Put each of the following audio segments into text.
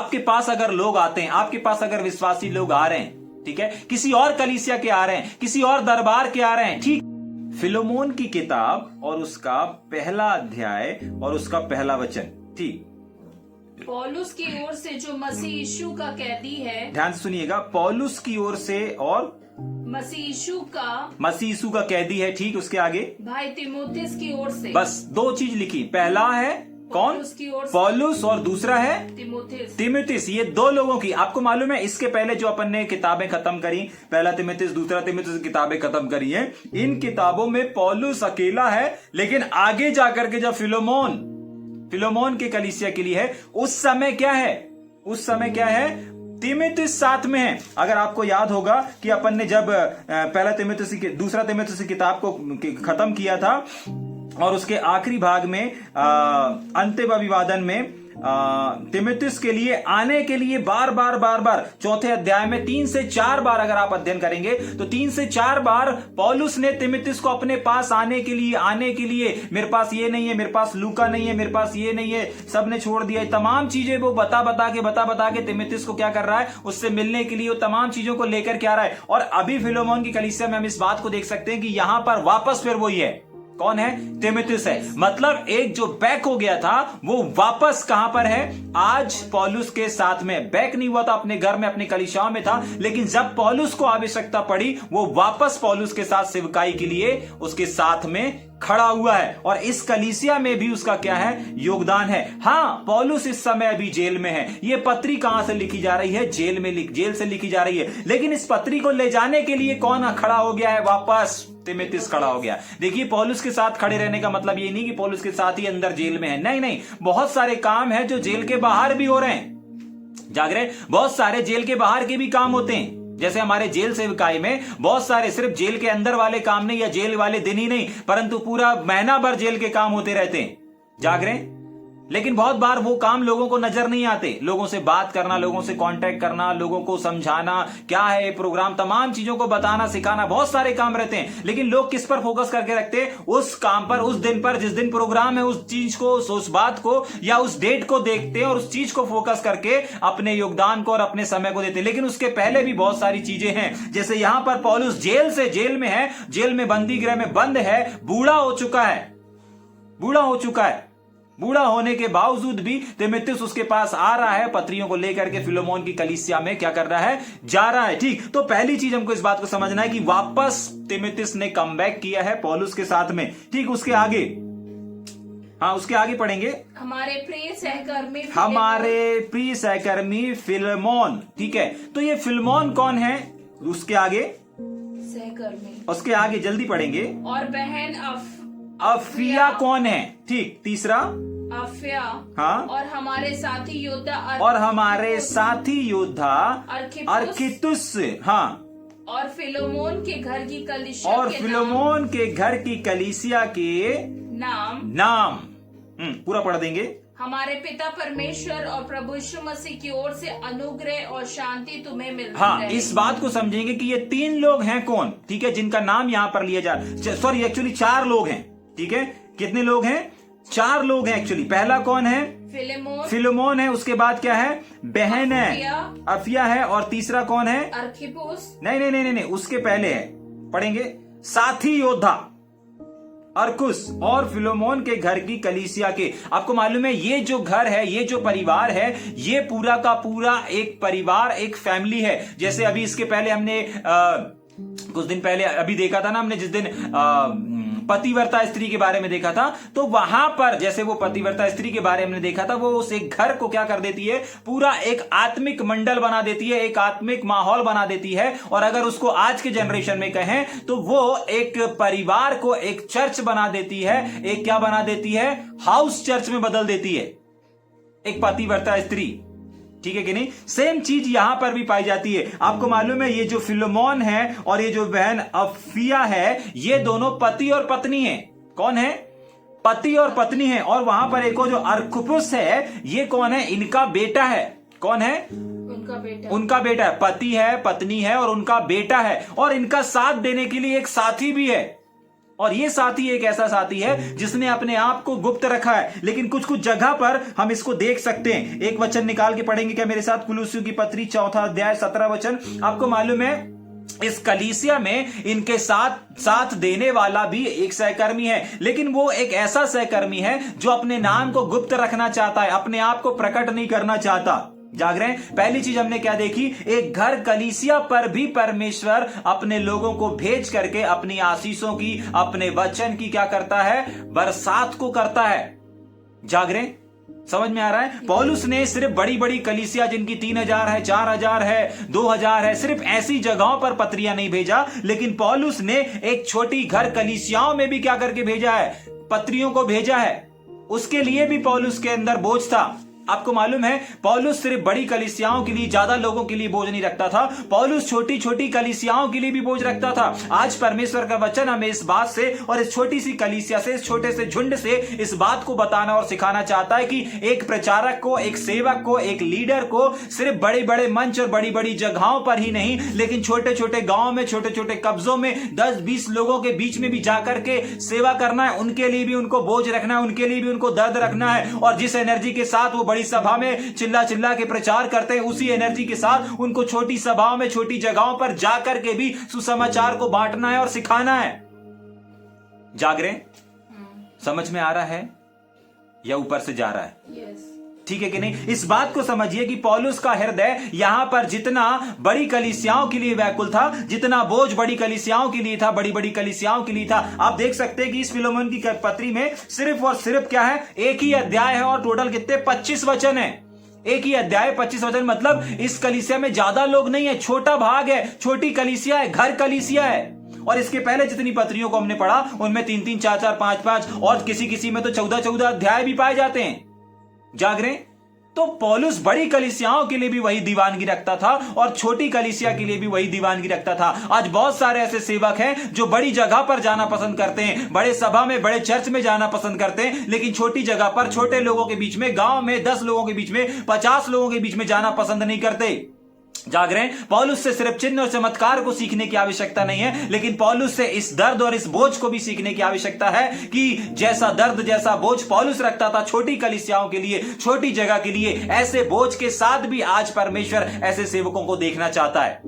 आपके पास अगर लोग आते हैं, आपके पास अगर विश्वासी लोग आ रहे हैं, ठीक है, किसी और कलीसिया के आ रहे हैं, किसी और दरबार के आ रहे हैं, ठीक, फिलोमोन की किताब और उसका पहला अध्याय और उसका पहला वचन, ठीक, पौलुस की ओर से जो मसीह यीशु का कैदी है, ध्यान से सुनिएगा, पौलुस की ओर से और मसीह यीशु का कैदी है, ठीक, उसके आगे भाई तीमुथियुस की ओर से। बस दो चीज लिखी, पहला है कौन? पौलुस की ओर से पौलुस, और दूसरा है तीमुथियुस। ये दो लोगों की। आपको मालूम है इसके पहले जो अपन ने किताबें खत्म करी, पहला तीमुथियुस, दूसरा तीमुथियुस किताबें खत्म करी हैं, इन किताबों में पौलुस अकेला है, लेकिन आगे जाकर के जब फिलोमोन के कलीसिया के लिए है, उस समय क्या है? तीमुथियुस साथ में है। अगर आपको याद होगा कि अपन ने जब दूसरा तीमुथियुस की किताब को खत्म किया था और उसके आखिरी भाग में अंतिम अभिवादन में तीमुथियुस के लिए आने के लिए बार चौथे अध्याय में 3 से 4 बार अगर आप अध्ययन करेंगे तो 3 से 4 बार पौलुस ने तीमुथियुस को अपने पास आने के लिए मेरे पास ये नहीं है, मेरे पास लूका नहीं है, मेरे पास ये नहीं है, सबने छोड़ दिया, तमाम चीजें वो बता के तीमुथियुस को क्या कर रहा है, उससे मिलने के लिए वो तमाम चीजों को लेकर के आ रहा है। और अभी फिलोमोन की कलीसिया में हम इस बात को देख सकते हैं कि यहां पर वापस फिर वही है। कौन है? तीमुथियुस है। मतलब एक जो बैक हो गया था वो वापस कहां पर है? आज पौलुस के साथ में। बैक नहीं हुआ था, अपने घर में अपनी कलीसियाओं में था, लेकिन जब पौलुस को आवश्यकता पड़ी वो वापस पौलुस के साथ सेवकाई के लिए उसके साथ में खड़ा हुआ है। और इस कलीसिया में भी उसका क्या है? योगदान है। हाँ, पौलुस इस समय अभी जेल में है। ये पत्री कहां से लिखी जा रही है? जेल से लिखी जा रही है। लेकिन इस पत्री को ले जाने के लिए कौन खड़ा हो गया है? वापस तीमुथियुस खड़ा हो गया। देखिए, पौलुस के साथ खड़े रहने का मतलब ये नहीं कि पौलुस के साथ ही अंदर जेल में है, नहीं, बहुत सारे काम है जो जेल के बाहर भी हो रहे हैं। जाग रहे? बहुत सारे जेल के बाहर के भी काम होते हैं। जैसे हमारे जेल सेवकाई में बहुत सारे सिर्फ जेल के अंदर वाले काम नहीं, या जेल वाले दिन ही नहीं, परंतु पूरा महीना भर जेल के काम होते रहते हैं। जाग रहे? लेकिन बहुत बार वो काम लोगों को नजर नहीं आते। लोगों से बात करना, लोगों से कांटेक्ट करना, लोगों को समझाना क्या है प्रोग्राम, तमाम चीजों को बताना, सिखाना, बहुत सारे काम रहते हैं। लेकिन लोग किस पर फोकस करके रखते हैं? उस काम पर, उस दिन पर, जिस दिन प्रोग्राम है, उस चीज को, उस बात को या उस डेट को देखते हैं और उस चीज को फोकस करके अपने योगदान को और अपने समय को देते हैं। लेकिन उसके पहले भी बहुत सारी चीजें हैं। जैसे यहां पर पौलुस जेल में है, जेल में बंदी गृह में बंद है, बूढ़ा हो चुका है। बूढ़ा होने के बावजूद भी तीमुथियुस उसके पास आ रहा है, पत्रियों को लेकर के फिलोमोन की कलीसिया में क्या कर रहा है? जा रहा है। ठीक, तो पहली चीज हमको इस बात को समझना है कि वापस तीमुथियुस ने कमबैक किया है पौलुस के साथ में। ठीक, उसके आगे पढ़ेंगे। हमारे प्रिय सहकर्मी फिलेमोन। ठीक है, तो ये फिलेमोन कौन है? उसके आगे सहकर्मी, उसके आगे जल्दी पढ़ेंगे। और बहन अफिया कौन है? ठीक, तीसरा अफिया, हाँ, और हमारे साथी योद्धा अर्खितुस, हाँ, और फिलोमोन के घर की कलीसिया के नाम पूरा पढ़ देंगे। हमारे पिता परमेश्वर और प्रभु यीशु मसीह की ओर से अनुग्रह और शांति तुम्हें मिलती हाँ, रहे। इस बात को समझेंगे कि ये 3 लोग हैं कौन? ठीक है, जिनका नाम यहां पर लिया जा, सॉरी एक्चुअली 4 लोग हैं। ठीक है, कितने लोग हैं? 4 लोग हैं एक्चुअली। पहला कौन है? फिलेमोन है। उसके बाद क्या है? बहन है, अफिया है। और तीसरा कौन है? अर्खिपुस। नहीं, उसके पहले है, पढ़ेंगे। साथी योद्धा अर्कुस और फिलोमोन के घर की कलीसिया के। आपको मालूम है ये जो घर है, ये जो परिवार है, ये पूरा का पूरा एक परिवार, एक फैमिली है। जैसे अभी इसके पहले हमने कुछ दिन पहले अभी देखा था ना, हमने जिस दिन पतिव्रता स्त्री के बारे में देखा था, तो वहां पर जैसे वो पतिव्रता स्त्री के बारे में देखा था, वो उस एक घर को क्या कर देती है? पूरा एक आत्मिक मंडल बना देती है, एक आत्मिक माहौल बना देती है। और अगर उसको आज के जनरेशन में कहें तो वो एक परिवार को एक चर्च बना देती है, एक क्या बना देती है? हाउस चर्च में बदल देती है एक पतिव्रता स्त्री। ठीक है कि नहीं? सेम चीज यहां पर भी पाई जाती है। आपको मालूम है ये जो फिलेमोन है और ये जो बहन अफिया है, ये दोनों पति और पत्नी हैं। कौन है? पति और पत्नी है। और वहां पर एक जो अर्खिपुस है, ये कौन है? इनका बेटा है। कौन है? उनका बेटा है। पति है, पत्नी है और उनका बेटा है। और इनका साथ देने के लिए एक साथी भी है। और ये साथी एक ऐसा साथी है जिसने अपने आप को गुप्त रखा है, लेकिन कुछ कुछ जगह पर हम इसको देख सकते हैं। एक वचन निकाल के पढ़ेंगे क्या मेरे साथ? कुलुस्सियों की पत्री 4 अध्याय 17 वचन। आपको मालूम है इस कलीसिया में इनके साथ देने वाला भी एक सहकर्मी है, लेकिन वो एक ऐसा सहकर्मी है जो अपने नाम को गुप्त रखना चाहता है, अपने आप को प्रकट नहीं करना चाहता। जाग रहे हैं? पहली चीज हमने क्या देखी? एक घर कलीसिया पर भी परमेश्वर अपने लोगों को भेज करके अपनी आशीषों की, अपने वचन की क्या करता है? बरसात को करता है। जाग रहे हैं? समझ में आ रहा है? पौलुस ने सिर्फ बड़ी बड़ी कलीसिया जिनकी 3000 है, 4000 है, 2000 है, सिर्फ ऐसी जगहों पर पत्रियां नहीं भेजा, लेकिन पौलुस ने एक छोटी घर कलीसियाओं में भी क्या करके भेजा है? पत्रियों को भेजा है। उसके लिए भी पौलुस के अंदर बोझ था। आपको मालूम है पौलुस सिर्फ बड़ी कलीसियाओं के लिए, ज्यादा लोगों के लिए बोझ नहीं रखता था। पौलुस छोटी छोटी कलीसियाओं के लिए भी बोझ रखता था। आज परमेश्वर का वचन हमें इस बात से और इस छोटी सी कलीसिया से, इस छोटे से झुंड से इस बात को बताना और सिखाना चाहता है कि एक प्रचारक को, एक सेवक को, एक लीडर को सिर्फ बड़े बड़े मंच और बड़ी बड़ी जगहों पर ही नहीं, लेकिन छोटे छोटे गांव में, छोटे छोटे कब्जों में 10-20 लोगों के बीच में भी जाकर के सेवा करना है। उनके लिए भी उनको बोझ रखना है, उनके लिए भी उनको दर्द रखना है। और जिस एनर्जी के साथ वो बड़ी सभा में चिल्ला चिल्ला के प्रचार करते हैं, उसी एनर्जी के साथ उनको छोटी सभाओं में, छोटी जगहों पर जाकर के भी सुसमाचार को बांटना है और सिखाना है। जाग रहे? समझ में आ रहा है या ऊपर से जा रहा है? यस। ठीक है कि नहीं? इस बात को समझिए कि पौलुस का हृदय यहां पर जितना बड़ी कलीसियाओं के लिए व्याकुल था, जितना बोझ बड़ी कलीसियाओं के लिए था, बड़ी बड़ी कलीसियाओं के लिए था। आप देख सकते हैं कि इस फिलोमोन की पत्री में सिर्फ और सिर्फ क्या है? एक ही अध्याय है और टोटल कितने? 25 वचन है। एक ही अध्याय 25 वचन, मतलब इस कलीसिया में ज्यादा लोग नहीं है, छोटा भाग है, छोटी कलीसिया है, घर कलीसिया है। और इसके पहले जितनी पत्रियों को हमने पढ़ा उनमें 3-3, 4-4, 5-5 और किसी किसी में तो 14-14 अध्याय भी पाए जाते हैं। जाग रहे? तो पौलुस बड़ी कलीसियाओं के लिए भी वही दीवानगी रखता था और छोटी कलीसिया के लिए भी वही दीवानगी रखता था। आज बहुत सारे ऐसे सेवक हैं जो बड़ी जगह पर जाना पसंद करते हैं, बड़े सभा में, बड़े चर्च में जाना पसंद करते हैं, लेकिन छोटी जगह पर, छोटे लोगों के बीच में, गांव में 10 लोगों के बीच में, 50 लोगों के बीच में जाना पसंद नहीं करते। जाग रहे हैं? पौलुस से सिर्फ चिन्ह और चमत्कार को सीखने की आवश्यकता नहीं है, लेकिन पौलुस से इस दर्द और इस बोझ को भी सीखने की आवश्यकता है कि जैसा दर्द, जैसा बोझ पौलुस रखता था छोटी कलीसियाओं के लिए, छोटी जगह के लिए, ऐसे बोझ के साथ भी आज परमेश्वर ऐसे सेवकों को देखना चाहता है।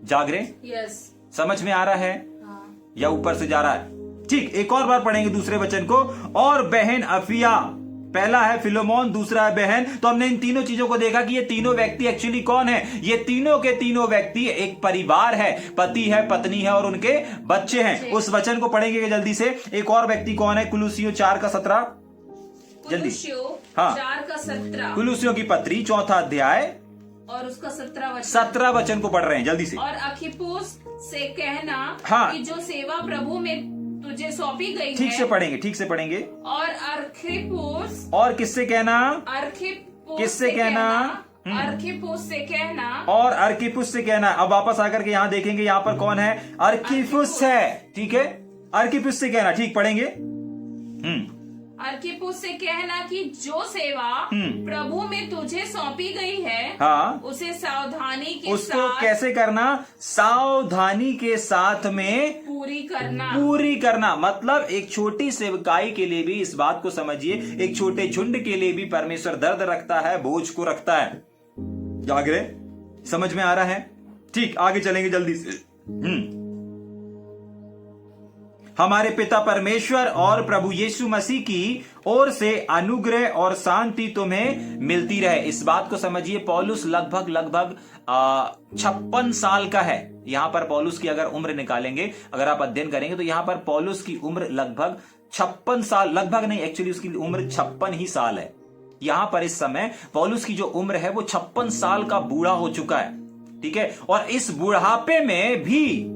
जाग रहे? यस। समझ में आ रहा है हाँ। या ऊपर से जा रहा है? ठीक, एक और बार पढ़ेंगे दूसरे वचन को। और बहन अफिया, पहला है फिलोमोन, दूसरा है बहन। तो हमने इन तीनों चीजों को देखा कि ये तीनों व्यक्ति एक्चुअली कौन है? ये तीनों के तीनों व्यक्ति एक परिवार है, पति है, पत्नी है और उनके बच्चे हैं। उस वचन को पढ़ेंगे जल्दी से। एक और व्यक्ति कौन है? कुलुस्सियों 4:17 जल्दी। हाँ, 4:17 कुलुस्सियों की पत्री 4 अध्याय और उसका 17 वचन को पढ़ रहे हैं जल्दी से। और अखिपुस से कहना हाँ, कि जो सेवा प्रभु में तुझे सौंपी गई ठीक है। से पढ़ेंगे, ठीक से पढ़ेंगे। और अर्खिपुस, और किससे कहना? अर्खिपुस किससे कहना? अर्खिपुस से कहना। और अर्किपुस से कहना। अब वापस आकर के यहां देखेंगे, यहां पर कौन है? अर्किपुस है। ठीक है, अर्किपुस से कहना। ठीक, पढ़ेंगे। अर्किपुस से कहना कि जो सेवा प्रभु में तुझे सौंपी गई है, हाँ, उसे सावधानी के उसको साथ कैसे करना? सावधानी के साथ में पूरी करना। मतलब एक छोटी सेवकाई के लिए भी इस बात को समझिए, एक छोटे झुंड के लिए भी परमेश्वर दर्द रखता है, बोझ को रखता है। जाग रहे? समझ में आ रहा है? ठीक, आगे चलेंगे जल्दी से। हमारे पिता परमेश्वर और प्रभु यीशु मसीह की ओर से अनुग्रह और शांति तुम्हें मिलती रहे। इस बात को समझिए, पौलुस लगभग 56 साल का है। यहां पर पौलुस की अगर उम्र निकालेंगे, अगर आप अध्ययन करेंगे, तो यहां पर पौलुस की उम्र लगभग 56 साल, लगभग नहीं, एक्चुअली उसकी उम्र 56 ही साल है। यहां पर इस समय पौलुस की जो उम्र है वो 56 साल का बूढ़ा हो चुका है। ठीक है, और इस बुढ़ापे में भी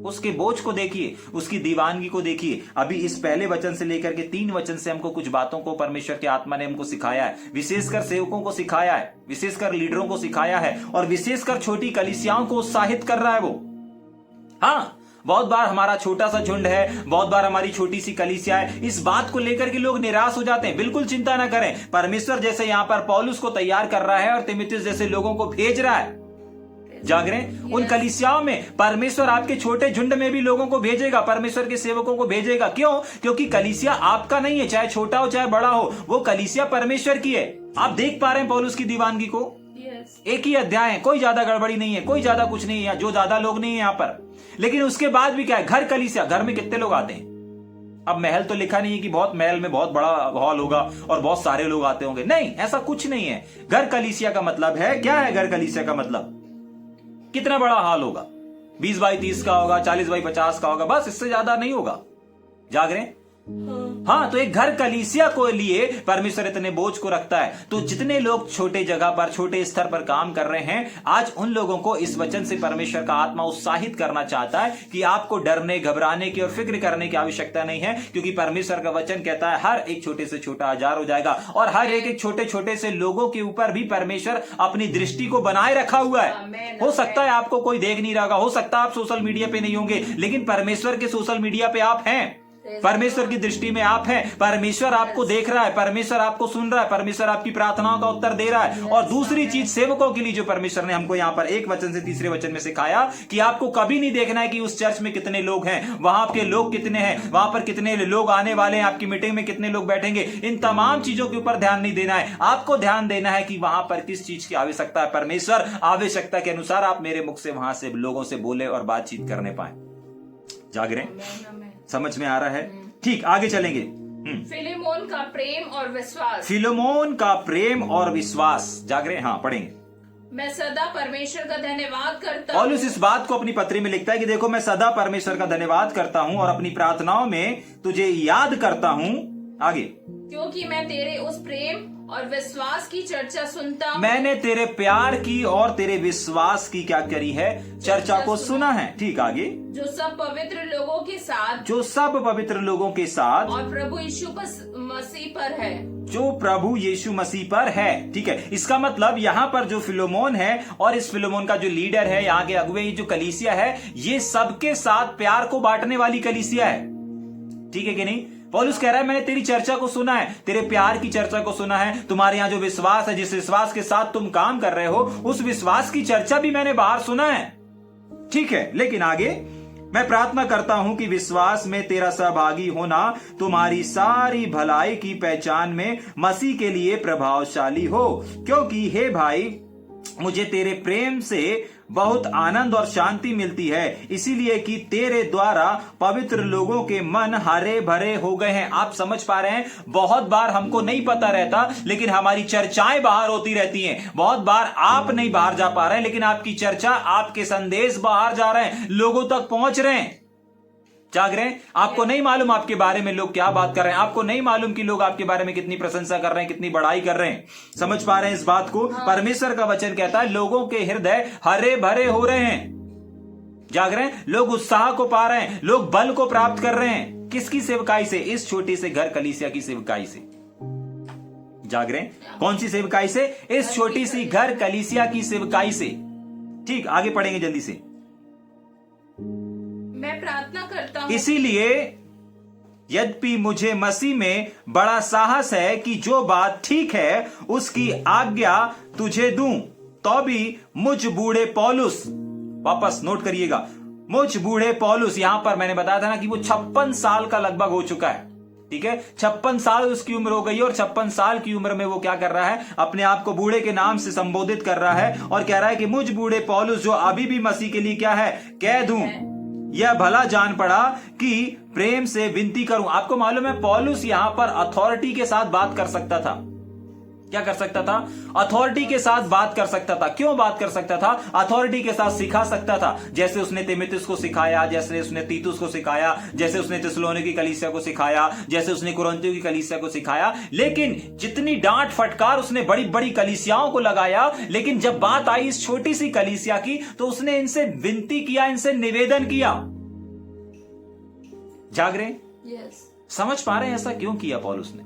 उसके बोझ को देखिए, उसकी दीवानगी को देखिए। अभी इस पहले वचन से लेकर के 3 वचन से हमको कुछ बातों को परमेश्वर के आत्मा ने हमको सिखाया है, विशेषकर सेवकों को सिखाया है, विशेषकर लीडरों को सिखाया है, और विशेषकर छोटी कलीसियाओं को उत्साहित कर रहा है वो। हाँ, बहुत बार हमारा छोटा सा झुंड है, बहुत बार हमारी छोटी सी कलीसिया है, इस बात को लेकर के लोग निराश हो जाते हैं। बिल्कुल चिंता ना करें, परमेश्वर जैसे यहां पर पौलुस को तैयार कर रहा है और तीमुथियुस जैसे लोगों को भेज रहा है। जाग रहे हैं? उन कलीसियाओं में परमेश्वर आपके छोटे झुंड में भी लोगों को भेजेगा, परमेश्वर के सेवकों को भेजेगा। क्यों? क्योंकि कलीसिया आपका नहीं है, चाहे छोटा हो चाहे बड़ा हो, वो कलीसिया परमेश्वर की है। आप देख पा रहे हैं पौलुस की दीवानगी को? एक ही अध्याय है, कोई ज्यादा गड़बड़ी नहीं है, कोई ज्यादा कुछ नहीं है, जो ज्यादा लोग नहीं है यहाँ पर। लेकिन उसके बाद भी क्या है? घर कलीसिया, घर में कितने लोग आते हैं? अब महल तो लिखा नहीं है कि बहुत महल में बहुत बड़ा हॉल होगा और बहुत सारे लोग आते होंगे, नहीं, ऐसा कुछ नहीं है। घर कलीसिया का मतलब है क्या है? घर कलीसिया का मतलब कितना बड़ा हॉल होगा? 20 बाई 30 का होगा, 40 बाई 50 का होगा, बस, इससे ज्यादा नहीं होगा। जाग रहे हैं? हाँ, तो एक घर कलीसिया को लिए परमेश्वर इतने बोझ को रखता है। तो जितने लोग छोटे जगह पर, छोटे स्तर पर काम कर रहे हैं, आज उन लोगों को इस वचन से परमेश्वर का आत्मा उत्साहित करना चाहता है कि आपको डरने, घबराने की और फिक्र करने की आवश्यकता नहीं है, क्योंकि परमेश्वर का वचन कहता है हर एक छोटे से छोटा 1000 हो जाएगा, और हर एक छोटे छोटे से लोगों के ऊपर भी परमेश्वर अपनी दृष्टि को बनाए रखा हुआ है। हो सकता है आपको कोई देख नहीं रहा, हो सकता है आप सोशल मीडिया पे नहीं होंगे, लेकिन परमेश्वर के सोशल मीडिया पे आप हैं, परमेश्वर की दृष्टि में आप हैं, परमेश्वर आपको देख रहा है, परमेश्वर आपको सुन रहा है, परमेश्वर आपकी प्रार्थनाओं का उत्तर दे रहा है। और दूसरी चीज, सेवकों के लिए जो परमेश्वर ने हमको यहाँ पर एक वचन से तीसरे वचन में सिखाया कि आपको कभी नहीं देखना है कि उस चर्च में कितने लोग हैं, वहां के लोग कितने हैं, वहां पर कितने लोग आने वाले हैं, आपकी मीटिंग में कितने लोग बैठेंगे, इन तमाम चीजों के ऊपर ध्यान नहीं देना है। आपको ध्यान देना है कि वहां पर किस चीज की आवश्यकता है। परमेश्वर आवश्यकता के अनुसार आप मेरे मुख से वहां से लोगों से बोले और बातचीत करने पाए। जाग रहे हैं? समझ में आ रहा है? ठीक, आगे चलेंगे। फिलेमोन का प्रेम और विश्वास। फिलेमोन का प्रेम और विश्वास। जाग रहे हैं? हाँ, पढ़ेंगे। मैं सदा परमेश्वर का धन्यवाद करता हूँ। पौलुस इस बात को अपनी पत्री में लिखता है कि देखो, मैं सदा परमेश्वर का धन्यवाद करता हूँ और अपनी प्रार्थनाओं में तुझे याद करता हूँ। आगे, क्योंकि मैं तेरे उस प्रेम और विश्वास की चर्चा सुनता हूँ। मैंने तेरे प्यार की और तेरे विश्वास की क्या करी है? चर्चा को सुना है। ठीक, आगे, जो सब पवित्र लोगों के साथ, जो सब पवित्र लोगों के साथ और प्रभु यीशु मसीह पर है, जो प्रभु यीशु मसीह पर है। ठीक है, इसका मतलब यहाँ पर जो फिलोमोन है और इस फिलोमोन का जो लीडर है, यहाँ के अगुवे, ये जो कलीसिया है, ये सबके साथ प्यार को बांटने वाली कलीसिया है। ठीक है कि नहीं? पौलुस कह रहा है मैंने तेरी चर्चा को सुना है, तेरे प्यार की चर्चा को सुना है, तुम्हारे यहाँ जो विश्वास है, जिस विश्वास के साथ तुम काम कर रहे हो, उस विश्वास की चर्चा भी मैंने बाहर सुना है। ठीक है, लेकिन आगे, मैं प्रार्थना करता हूं कि विश्वास में तेरा सहभागी होना तुम्हारी सारी भलाई की पहचान में मसीह के लिए प्रभावशाली हो, क्योंकि हे भाई, मुझे तेरे प्रेम से बहुत आनंद और शांति मिलती है, इसीलिए कि तेरे द्वारा पवित्र लोगों के मन हरे भरे हो गए हैं। आप समझ पा रहे हैं? बहुत बार हमको नहीं पता रहता, लेकिन हमारी चर्चाएं बाहर होती रहती हैं। बहुत बार आप नहीं बाहर जा पा रहे हैं, लेकिन आपकी चर्चा, आपके संदेश बाहर जा रहे हैं, लोगों तक पहुंच रहे हैं। जाग रहे हैं? आपको नहीं मालूम आपके बारे में लोग क्या बात कर रहे हैं, आपको नहीं मालूम कि लोग आपके बारे में कितनी प्रशंसा कर रहे हैं, कितनी बड़ाई कर रहे हैं। समझ पा रहे हैं इस बात को? परमेश्वर का वचन कहता है लोगों के हृदय हरे भरे हो रहे हैं। जाग रहे हैं? लोग उत्साह को पा रहे हैं, लोग बल को प्राप्त कर रहे हैं। किसकी सेवकाई से? इस छोटे से घर कलीसिया की सेवकाई से। जाग रहे हैं? कौन सी सेवकाई से? इस छोटी सी घर कलीसिया की सेवकाई से। ठीक, आगे पढ़ेंगे जल्दी से। मैं प्रार्थना करता हूँ, इसीलिए यद्यपि मुझे मसीह में बड़ा साहस है कि जो बात ठीक है उसकी आज्ञा तुझे दूं, तो भी मुझ बूढ़े पौलुस, वापस नोट करिएगा, मुझ बूढ़े पौलुस, यहां पर मैंने बताया था ना कि वो 56 साल का लगभग हो चुका है। ठीक है, 56 साल उसकी उम्र हो गई, और 56 साल की उम्र में वो क्या कर रहा है? अपने आप को बूढ़े के नाम से संबोधित कर रहा है और कह रहा है कि मुझ बूढ़े पौलुस, जो अभी भी मसीह के लिए क्या है? कैद हूं, यह भला जान पड़ा कि प्रेम से विनती करूं। आपको मालूम है पौलुस यहां पर अथॉरिटी के साथ बात कर सकता था। क्या कर सकता था? अथॉरिटी के साथ बात कर सकता था। क्यों बात कर सकता था? अथॉरिटी के साथ सिखा सकता था, जैसे उसने तीमुथियुस को सिखाया, जैसे उसने तीतुस को सिखाया, जैसे उसने थिस्सलुनीकी की कलीसिया को सिखाया, जैसे उसने कुरिन्थियों की कलीसिया को सिखाया। लेकिन जितनी डांट फटकार उसने बड़ी बड़ी कलीसियाओं को लगाया, लेकिन जब बात आई इस छोटी सी कलीसिया की, तो उसने इनसे विनती किया, इनसे निवेदन किया। जाग रहे? समझ पा रहे हैं ऐसा क्यों किया पौलुस ने?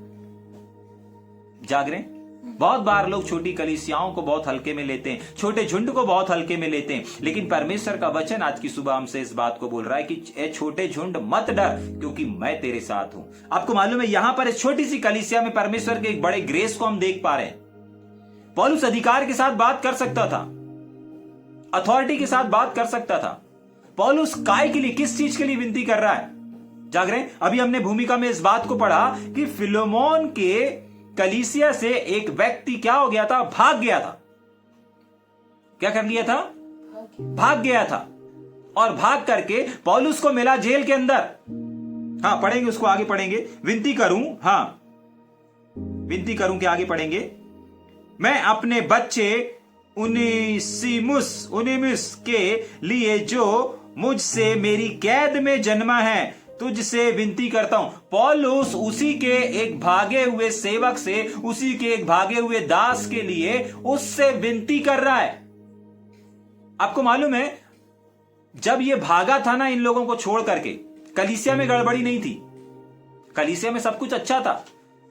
जाग रहे? बहुत बार लोग छोटी कलीसियाओं को बहुत हल्के में लेते हैं, छोटे झुंड को बहुत हल्के में लेते हैं, लेकिन परमेश्वर का वचन आज की सुबह हमसे इस बात को बोल रहा है कि ए छोटे झुंड मत डर, क्योंकि मैं तेरे साथ हूं। आपको मालूम है यहां पर इस छोटी सी कलीसिया में परमेश्वर के एक बड़े ग्रेस को हम देख पा रहे हैं। पौलुस अधिकार के साथ बात कर सकता था, अथॉरिटी के साथ बात कर सकता था। पौलुस काय के लिए, किस चीज के लिए विनती कर रहा है? जाग रहे हैं? अभी हमने भूमिका में इस बात को पढ़ा कि फिलोमोन के कलीसिया से एक व्यक्ति क्या हो गया था? भाग गया था। क्या कर लिया था? भाग गया था। और भाग करके पौलुस को मिला जेल के अंदर। हाँ, पढ़ेंगे उसको, आगे पढ़ेंगे। विनती करूं, हाँ विनती करूं कि आगे पढ़ेंगे। मैं अपने बच्चे उनेसिमुस के लिए जो मुझसे मेरी कैद में जन्मा है तुझसे विनती करता हूं। पौलुस उसी के एक भागे हुए सेवक से, उसी के एक भागे हुए दास के लिए उससे विनती कर रहा है। आपको मालूम है, जब ये भागा था ना इन लोगों को छोड़ करके, कलीसिया में गड़बड़ी नहीं थी। कलीसिया में सब कुछ अच्छा था।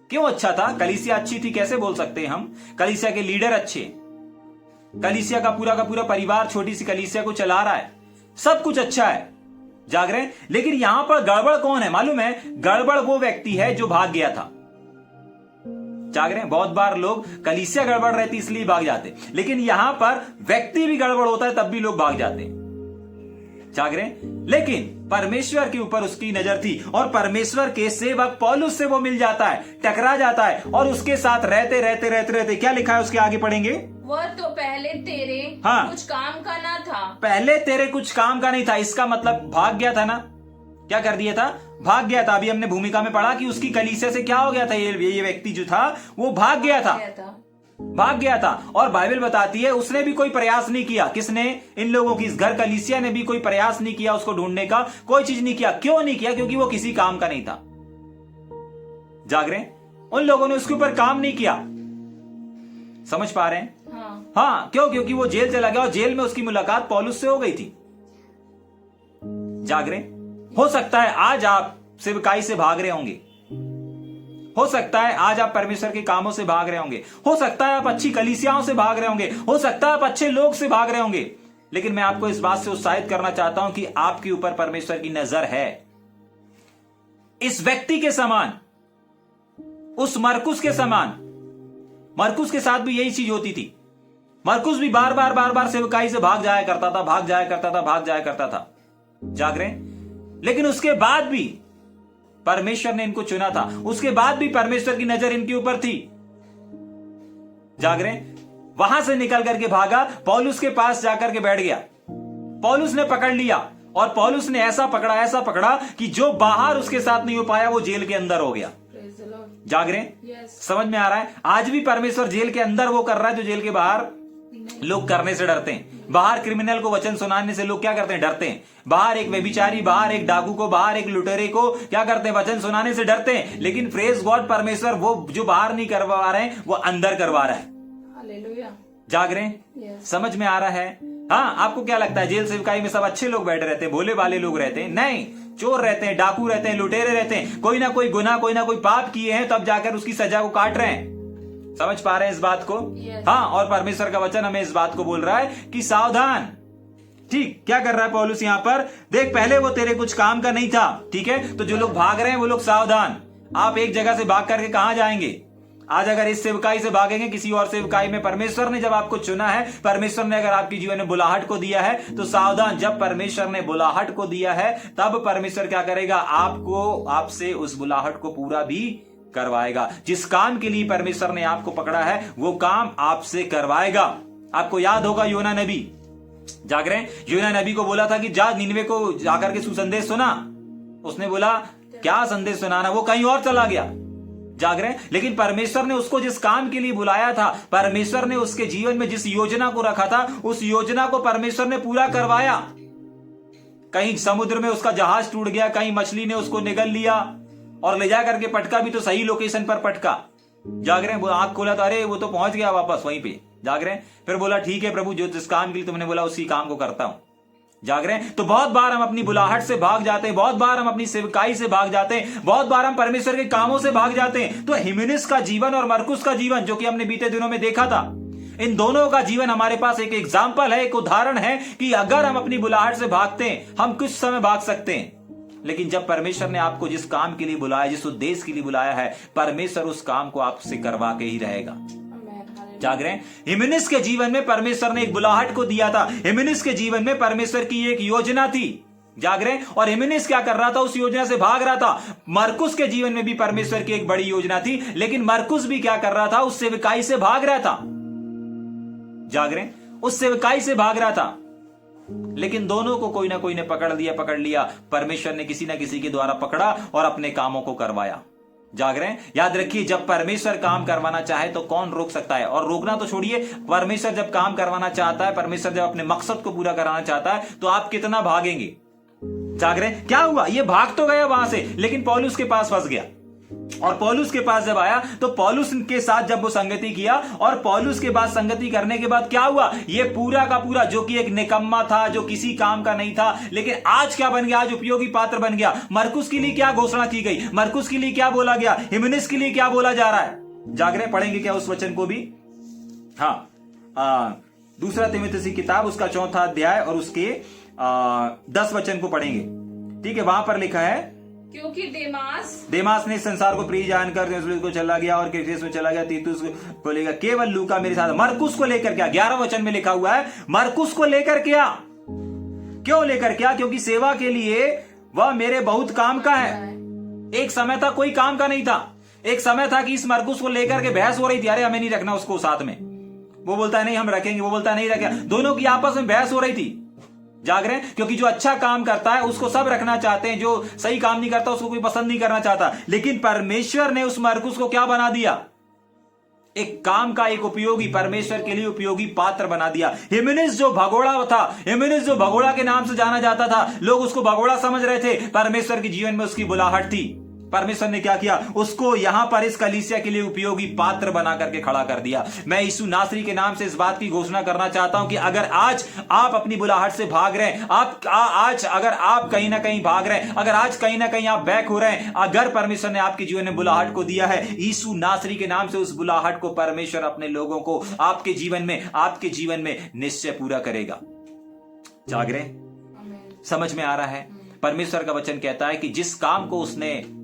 क्यों अच्छा था? कलीसिया अच्छी थी कैसे बोल सकते हैं हम? कलीसिया के लीडर अच्छे, कलीसिया का पूरा परिवार छोटी सी कलीसिया को चला रहा है, सब कुछ अच्छा है। जाग रहे हैं? लेकिन यहां पर गड़बड़ कौन है मालूम है? गड़बड़ वो व्यक्ति है जो भाग गया था। जाग रहे हैं? बहुत बार लोग कलीसिया गड़बड़ रहती इसलिए भाग जाते, लेकिन यहां पर व्यक्ति भी गड़बड़ होता है तब भी लोग भाग जाते हैं। जाग रहे हैं? लेकिन परमेश्वर के ऊपर उसकी नजर थी और परमेश्वर के सेवक पौलुस से वो मिल जाता है, टकरा जाता है और उसके साथ रहते क्या लिखा है उसके आगे पढ़ेंगे। वह तो पहले तेरे कुछ काम का ना था। पहले तेरे कुछ काम का नहीं था, इसका मतलब भाग गया था ना। क्या कर दिया था? भाग गया था। अभी हमने भूमिका में पढ़ा कि उसकी कलीसिया से क्या हो गया था? ये व्यक्ति जो था वो भाग गया था। और बाइबल बताती है उसने भी कोई प्रयास नहीं किया। किसने? इन लोगों की, इस घर कलीसिया ने भी कोई प्रयास नहीं किया उसको ढूंढने का, कोई चीज नहीं किया। क्यों नहीं किया? क्योंकि वो किसी काम का नहीं था। जाग रहे हैं? उन लोगों ने उसके ऊपर काम नहीं किया। समझ पा रहे हैं? हाँ, क्यों? क्योंकि वो जेल चला गया और जेल में उसकी मुलाकात पौलुस से हो गई थी। जाग रहे हैं? हो सकता है आज आप सेवकाई से भाग रहे होंगे, हो सकता है आज आप परमेश्वर के कामों से भाग रहे होंगे, हो सकता है आप अच्छी कलीसियाओं से भाग रहे होंगे, हो सकता है आप अच्छे लोग से भाग रहे होंगे, लेकिन मैं आपको इस बात से उत्साहित करना चाहता हूं कि आपके ऊपर परमेश्वर की नजर है। इस व्यक्ति के समान, उस मरकुस के समान, मरकुस के साथ भी यही चीज होती थी। मरकुस भी बार बार सेवकाई से भाग जाया करता था। जाग रहे हैं? लेकिन उसके बाद भी परमेश्वर ने इनको चुना था, उसके बाद भी परमेश्वर की नजर इनके ऊपर थी। जाग रहे हैं? वहां से निकल करके भागा, पौलुस के पास जाकर के बैठ गया। पौलुस ने पकड़ लिया और पौलुस ने ऐसा पकड़ा कि जो बाहर उसके साथ नहीं हो पाया वो जेल के अंदर हो गया। जाग रहे हैं? समझ में आ रहा है? आज भी परमेश्वर जेल के अंदर वो कर रहा है जो जेल के बाहर लोग करने से डरते हैं। बाहर क्रिमिनल को वचन सुनाने से लोग क्या करते हैं? डरते हैं। बाहर एक व्यभिचारी, बाहर एक डाकू को, बाहर एक लुटेरे को क्या करते हैं? वचन सुनाने से डरते हैं। लेकिन प्रेज गॉड, परमेश्वर वो जो बाहर नहीं करवा रहे हैं वो अंदर करवा रहा है। हालेलुया। जाग रहे हैं? समझ में आ रहा है? हाँ, आपको क्या लगता है जेल सेवकाई में सब अच्छे लोग बैठे रहते हैं, भोले भाले लोग रहते हैं? नहीं, चोर रहते हैं, डाकू रहते हैं, लुटेरे रहते हैं। कोई ना कोई गुनाह, कोई ना कोई पाप किए हैं तब जाकर उसकी सजा को काट रहे हैं। समझ पा रहे हैं इस बात को? हाँ, और परमेश्वर का वचन हमें इस बात को बोल रहा है कि सावधान। ठीक, क्या कर रहा है पौलुस यहां पर? देख, पहले वो तेरे कुछ काम का नहीं था, ठीक है? तो जो लोग भाग रहे हैं वो लोग सावधान। आप एक जगह से भाग करके कहां जाएंगे? आज अगर इस सेवकाई से भागेंगे किसी और सेवकाई में, परमेश्वर ने जब आपको चुना है, परमेश्वर ने अगर आपके जीवन में बुलाहट को दिया है तो सावधान। जब परमेश्वर ने बुलाहट को दिया है तब परमेश्वर क्या करेगा? आपको, आपसे उस बुलाहट को पूरा भी करवाएगा। जिस काम के लिए परमेश्वर ने आपको पकड़ा है वो काम आपसे करवाएगा। आपको याद होगा योना नबी, जाग रहे हैं? योना नबी को बोला था कि जा निनवे को जाकर के सुसंदेश सुना। उसने बोला क्या संदेश सुनाना, वो कहीं और चला गया। जाग रहे हैं? लेकिन परमेश्वर ने उसको जिस काम के लिए बुलाया था, परमेश्वर ने उसके जीवन में जिस योजना को रखा था, उस योजना को परमेश्वर ने पूरा करवाया। कहीं समुद्र में उसका जहाज टूट गया, कहीं मछली ने उसको निगल लिया और ले जा करके पटका भी तो सही लोकेशन पर पटका। जाग रहे हैं? वो आंख खोला तो अरे वो तो पहुंच गया वापस वहीं पे। जाग रहे हैं? फिर बोला ठीक है प्रभु, जो जिस काम के लिए तुमने बोला उसी काम को करता हूं। जाग रहे हैं? तो बहुत बार हम अपनी बुलाहट से भाग जाते हैं, बहुत बार हम अपनी सेवकाई से भाग जाते हैं, बहुत बार हम परमेश्वर के कामों से भाग जाते हैं। तो हिमेनिस का जीवन और मरकुस का जीवन जो कि हमने बीते दिनों में देखा था, इन दोनों का जीवन हमारे पास एक एग्जाम्पल है, एक उदाहरण है कि अगर हम अपनी बुलाहट से भागते हैं, हम कुछ समय भाग सकते हैं, लेकिन जब परमेश्वर ने आपको जिस काम के लिए बुलाया, जिस उद्देश्य के लिए बुलाया है, परमेश्वर उस काम को आपसे करवा के ही रहेगा। जाग रहे हैं। हिमेनिस के जीवन में परमेश्वर ने एक बुलाहट को दिया था। हिमेनिस के जीवन में परमेश्वर की एक योजना थी। जाग रहे हैं। और हिमेनिस क्या कर रहा था? उस योजना से भाग रहा था। मरकुस के जीवन में भी परमेश्वर की एक बड़ी योजना थी, लेकिन मरकुस भी क्या कर रहा था? उस सेवकाई से भाग रहा था। जाग रहे हैं। उस सेवकाई से भाग रहा था, लेकिन दोनों को कोई ना कोई ने पकड़ लिया। परमेश्वर ने किसी ना किसी के द्वारा पकड़ा और अपने कामों को करवाया। जाग रहे हैं। याद रखिए, जब परमेश्वर काम करवाना चाहे तो कौन रोक सकता है? और रोकना तो छोड़िए, परमेश्वर जब काम करवाना चाहता है, परमेश्वर जब अपने मकसद को पूरा कराना चाहता है, तो आप कितना भागेंगे? जाग रहे हैं। क्या हुआ? ये भाग तो गया वहां से, लेकिन पौलुस के पास फंस गया। और पौलुस के पास जब आया तो पौलुस के साथ जब वो संगति किया, और पौलुस के बाद संगति करने के बाद क्या हुआ? ये पूरा का पूरा जो कि एक निकम्मा था, जो किसी काम का नहीं था, लेकिन आज क्या बन गया? आज उपयोगी पात्र बन गया। मरकुस के लिए क्या घोषणा की गई? मरकुस के लिए क्या बोला गया? हिमेनिस के लिए क्या बोला जा रहा है? जाग रहे। पढ़ेंगे क्या उस वचन को भी? हाँ, दूसरा तीमुथियुस की किताब, उसका 4वां अध्याय और उसके 10 वचन को पढ़ेंगे। ठीक है। वहां पर लिखा है, क्योंकि देमास ने इस संसार को प्रिय जानकर को चला गया और क्रेस में चला गया। तीतुस को लेकर केवल लूका मेरे साथ। मरकुस को लेकर क्या? 11 वचन में लिखा हुआ है, मरकुस को लेकर क्या? क्यों लेकर क्या? क्योंकि सेवा के लिए वह मेरे बहुत काम का है। एक समय था कोई काम का नहीं था। एक समय था कि इस मरकुस को लेकर के बहस हो रही थी, अरे हमें नहीं रखना उसको साथ में। वो बोलता है नहीं हम रखेंगे, वो बोलता है नहीं रखेंगे। दोनों की आपस में बहस हो रही थी। जाग रहे हैं। क्योंकि जो अच्छा काम करता है उसको सब रखना चाहते हैं, जो सही काम नहीं करता उसको कोई पसंद नहीं करना चाहता। लेकिन परमेश्वर ने उस मरकुस को क्या बना दिया? एक काम का, एक उपयोगी, परमेश्वर के लिए उपयोगी पात्र बना दिया। हिमेनिस जो भगोड़ा था, हिमेनिस जो भगोड़ा के नाम से जाना जाता था, लोग उसको भगोड़ा समझ रहे थे। परमेश्वर के जीवन में उसकी बुलाहट थी। परमेश्वर ने क्या किया? उसको यहां पर इस कलीसिया के लिए उपयोगी पात्र बना करके खड़ा कर दिया। मैं यीशु नासरी के नाम से इस बात की घोषणा करना चाहता हूं कि अगर आज आप अपनी बुलाहट से भाग रहे हैं, आज अगर आप कहीं ना कहीं भाग रहे हैं, अगर आज कहीं ना कहीं आप बैक हो रहे हैं, अगर परमेश्वर ने आपके जीवन में बुलाहट को दिया है, यीशु नासरी के नाम से उस बुलाहट को परमेश्वर अपने लोगों को आपके जीवन में निश्चय पूरा करेगा। जाग रहे? समझ में आ रहा है? परमेश्वर का वचन कहता है कि जिस काम को उसने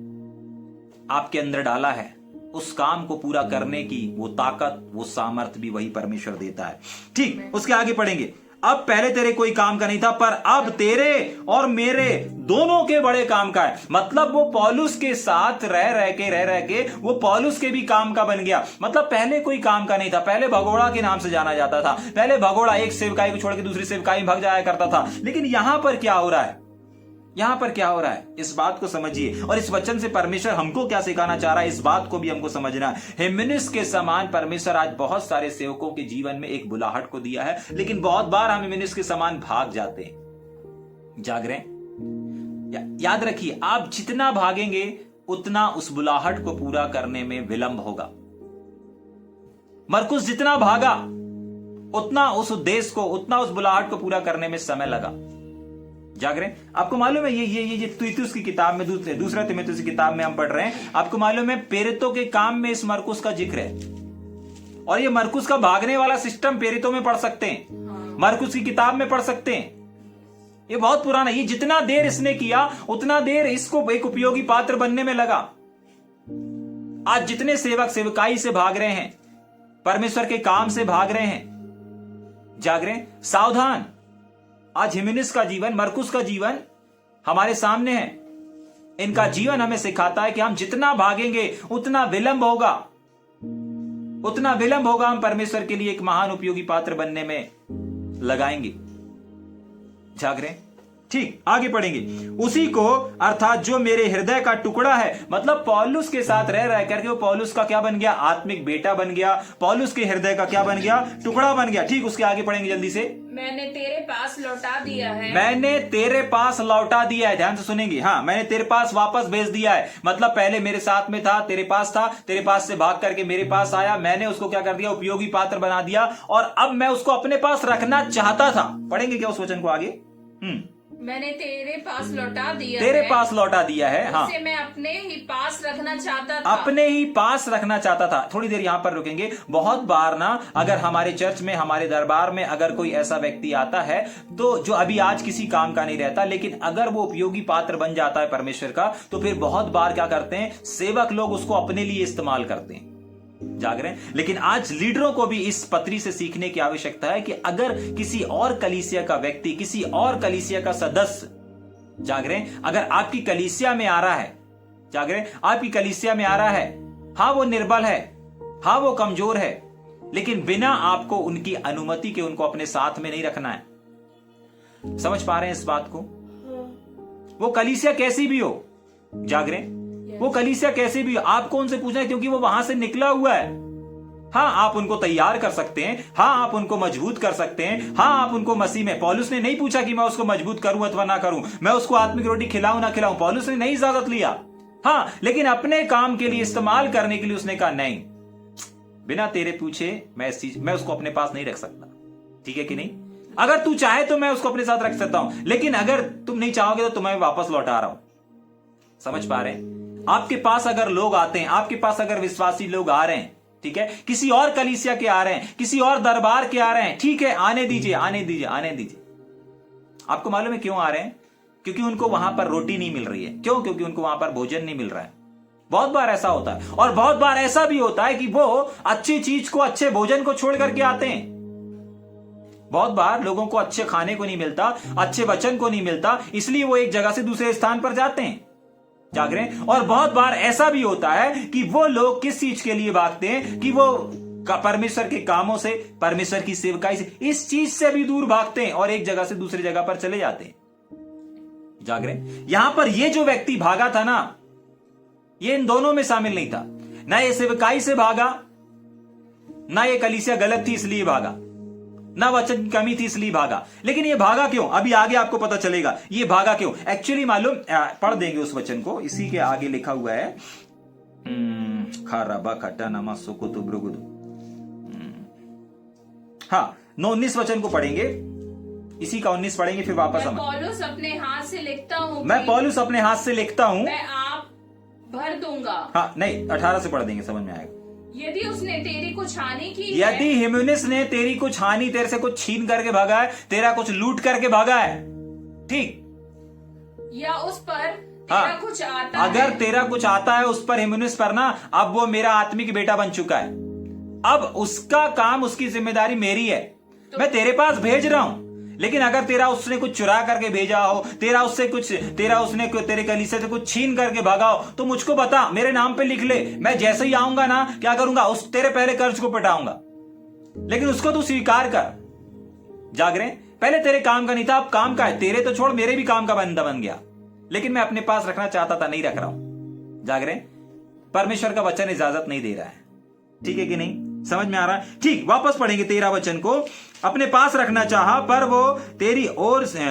आपके अंदर डाला है, उस काम को पूरा करने की वो ताकत, वो सामर्थ भी वही परमेश्वर देता है। ठीक। उसके आगे पढ़ेंगे। अब पहले तेरे कोई काम का नहीं था, पर अब तेरे और मेरे दोनों के बड़े काम का है। मतलब वो पौलुस के साथ रह के वो पौलुस के भी काम का बन गया। मतलब पहले कोई काम का नहीं था। पहले भगोड़ा के नाम से जाना जाता था। पहले भगोड़ा एक सेवकाई को छोड़ के दूसरी सेवकाई में भाग जाया करता था। लेकिन यहां पर क्या हो रहा है? यहां पर क्या हो रहा है? इस बात को समझिए। और इस वचन से परमेश्वर हमको क्या सिखाना चाह रहा है, इस बात को भी हमको समझना है। हिमेनिस के समान परमेश्वर आज बहुत सारे सेवकों के जीवन में एक बुलाहट को दिया है, लेकिन बहुत बार हम हिमेनिस के समान भाग जाते हैं। जाग रहे हैं। याद रखिए, आप जितना भागेंगे उतना उस बुलाहट को पूरा करने में विलंब होगा। मरकुस जितना भागा उतना उस उद्देश्य को, उतना उस बुलाहट को पूरा करने में समय लगा। जाग रहे हैं। आपको मालूम है ये तीतुस की किताब में, दूसरा तीमुथियुस की किताब में हम पढ़ रहे हैं। आपको मालूम है प्रेरितों के काम में इस मरकुस का जिक्र है। और ये मरकुस का भागने वाला सिस्टम प्रेरितों में पढ़ सकते हैं, मरकुस की किताब में पढ़ सकते हैं। ये बहुत पुराना। ये जितना देर इसने किया उतना देर इसको एक उपयोगी पात्र बनने में लगा। आज जितने सेवक सेवकाई से भाग रहे हैं, परमेश्वर के काम से भाग रहे हैं, जाग रहे हैं। सावधान। आज हिमेनिस का जीवन, मरकुस का जीवन हमारे सामने है। इनका जीवन हमें सिखाता है कि हम जितना भागेंगे उतना विलंब होगा, हम परमेश्वर के लिए एक महान उपयोगी पात्र बनने में लगाएंगे। जाग रहे हैं। ठीक। आगे पढ़ेंगे। उसी को, अर्थात जो मेरे हृदय का टुकड़ा है, मतलब पौलुस के साथ रह करके वो पौलुस का क्या बन गया? आत्मिक बेटा बन गया। पौलुस के हृदय का क्या बन गया? टुकड़ा बन गया। ठीक। उसके आगे पढ़ेंगे जल्दी से। मैंने तेरे पास लौटा दिया है। मैंने तेरे पास लौटा दिया है। ध्यान से सुनेंगे। हाँ, मैंने तेरे पास वापस भेज दिया है। मतलब पहले मेरे साथ में था, तेरे पास से भाग करके मेरे पास आया, मैंने उसको क्या कर दिया? उपयोगी पात्र बना दिया। और अब मैं उसको अपने पास रखना चाहता था। पढ़ेंगे क्या उस वचन को आगे? मैंने तेरे पास लौटा दिया तेरे पास लौटा दिया है। हाँ, उसे मैं अपने ही पास रखना चाहता था। अपने ही पास रखना चाहता था। थोड़ी देर यहां पर रुकेंगे। बहुत बार ना, अगर हमारे चर्च में, हमारे दरबार में अगर कोई ऐसा व्यक्ति आता है तो जो अभी आज किसी काम का नहीं रहता, लेकिन अगर वो उपयोगी पात्र बन जाता है परमेश्वर का, तो फिर बहुत बार क्या करते हैं सेवक लोग? उसको अपने लिए इस्तेमाल करते हैं। जाग रहे हैं। लेकिन आज लीडरों को भी इस पत्री से सीखने की आवश्यकता है कि अगर किसी और कलीसिया का व्यक्ति, किसी और कलीसिया का सदस्य, जाग रहे हैं, अगर आपकी कलीसिया में आ रहा है, जाग रहे हैं, आपकी कलीसिया में आ रहा है, हाँ वो निर्बल है, हाँ वो कमजोर है, लेकिन बिना आपको उनकी अनुमति के उनको अपने साथ में नहीं रखना है। समझ पा रहे हैं इस बात को? वो कलीसिया कैसी भी हो, जाग रहे हैं, वो कलीसिया कैसे भी, आपको उनसे पूछना है, क्योंकि वो वहां से निकला हुआ है। हाँ, आप उनको तैयार कर सकते हैं, हाँ आप उनको मजबूत कर सकते हैं, हाँ आप उनको मसीह में, पौलुस ने नहीं पूछा कि मैं उसको मजबूत करूं अथवा ना करूं, मैं उसको आत्मिक रोटी खिलाऊं ना खिलाऊं, पौलुस ने नहीं इजाजत लिया। हाँ, लेकिन अपने काम के लिए इस्तेमाल करने के लिए उसने कहा नहीं, बिना तेरे पूछे मैं उसको अपने पास नहीं रख सकता। ठीक है कि नहीं? अगर तू चाहे तो मैं उसको अपने साथ रख सकता हूं, लेकिन अगर तुम नहीं चाहोगे तो तुम्हें वापस लौटा रहा हूं। समझ पा रहे हैं? आपके पास अगर लोग आते हैं, आपके पास अगर विश्वासी लोग आ रहे हैं, ठीक है, किसी और कलीसिया के आ रहे हैं, किसी और दरबार के आ रहे हैं, ठीक है, आने दीजिए, आने दीजिए, आने दीजिए। आपको मालूम है क्यों आ रहे हैं? क्योंकि उनको वहां पर रोटी नहीं मिल रही है। क्यों? क्योंकि उनको वहां पर भोजन नहीं मिल रहा है। बहुत बार ऐसा होता है, और बहुत बार ऐसा भी होता है कि वो अच्छी चीज को, अच्छे भोजन को छोड़ करके आते हैं। बहुत बार लोगों को अच्छे खाने को नहीं मिलता, अच्छे वचन को नहीं मिलता, इसलिए वो एक जगह से दूसरे स्थान पर जाते हैं। जाग रहे हैं? और बहुत बार ऐसा भी होता है कि वो लोग किस चीज के लिए भागते हैं कि वो परमेश्वर के कामों से, परमेश्वर की सेवकाई से, इस चीज से भी दूर भागते हैं और एक जगह से दूसरी जगह पर चले जाते हैं। जाग रहे हैं? यहां पर ये जो व्यक्ति भागा था ना, ये इन दोनों में शामिल नहीं था। ना ये सेवकाई से भागा, ना ये कलीसिया गलत थी इसलिए भागा, ना वचन की कमी थी इसलिए भागा। लेकिन ये भागा क्यों, अभी आगे आपको पता चलेगा ये भागा क्यों। एक्चुअली मालूम, पढ़ देंगे उस वचन को, इसी के आगे लिखा हुआ है, खाराबा खट्टा नमा सुकुतु ब्रुगुदु। हाँ, 19 वचन को पढ़ेंगे, इसी का 19 पढ़ेंगे, फिर वापस हम। पौलुस अपने हाथ से लिखता हूँ, मैं पौलुस अपने हाथ से लिखता हूँ, मैं आप भर दूंगा। हाँ नहीं, 18 से पढ़ देंगे, समझ में आएगा। यदि उसने तेरी कुछ हानि की, यदि हिमेनिस ने तेरी कुछ हानि, तेरे से कुछ छीन करके भागा है, तेरा कुछ लूट करके भागा है, ठीक, या उस पर तेरा कुछ आता अगर है, तेरा कुछ आता है उस पर, हिमेनिस पर ना, अब वो मेरा आत्मिक बेटा बन चुका है, अब उसका काम, उसकी जिम्मेदारी मेरी है, मैं तेरे पास भेज रहा हूं। लेकिन अगर तेरा उसने कुछ चुरा करके भेजा हो, तेरा उसने तेरे कलीसिया से कुछ छीन करके भागा हो, तो मुझको बता, मेरे नाम पे लिख ले, मैं जैसे ही आऊंगा ना, क्या करूंगा, उस तेरे पहले कर्ज को पटाऊंगा। लेकिन उसको तू स्वीकार कर। जाग रहे? पहले तेरे काम का नहीं था, अब काम का है। तेरे तो छोड़, मेरे भी काम का बंदा बन गया, लेकिन मैं अपने पास रखना चाहता था, नहीं रख रहा हूं। जाग रहे? परमेश्वर का वचन इजाजत नहीं दे रहा है। ठीक है कि नहीं? समझ में आ रहा है? ठीक, वापस पढ़ेंगे 13 वचन को। अपने पास रखना चाहा, पर वो तेरी ओर से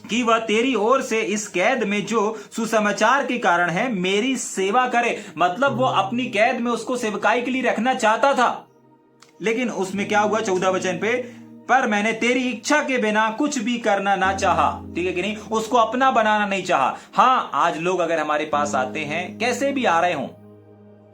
कि वह तेरी ओर से इस कैद में जो सुसमाचार के कारण है मेरी सेवा करे। मतलब वो अपनी कैद में उसको सेवकाई के लिए रखना चाहता था, लेकिन उसमें क्या हुआ? 14 वचन पे, पर मैंने तेरी इच्छा के बिना कुछ भी करना ना चाहा। ठीक है कि नहीं? उसको अपना बनाना नहीं चाहा। हाँ, आज लोग अगर हमारे पास आते हैं, कैसे भी आ रहे हों,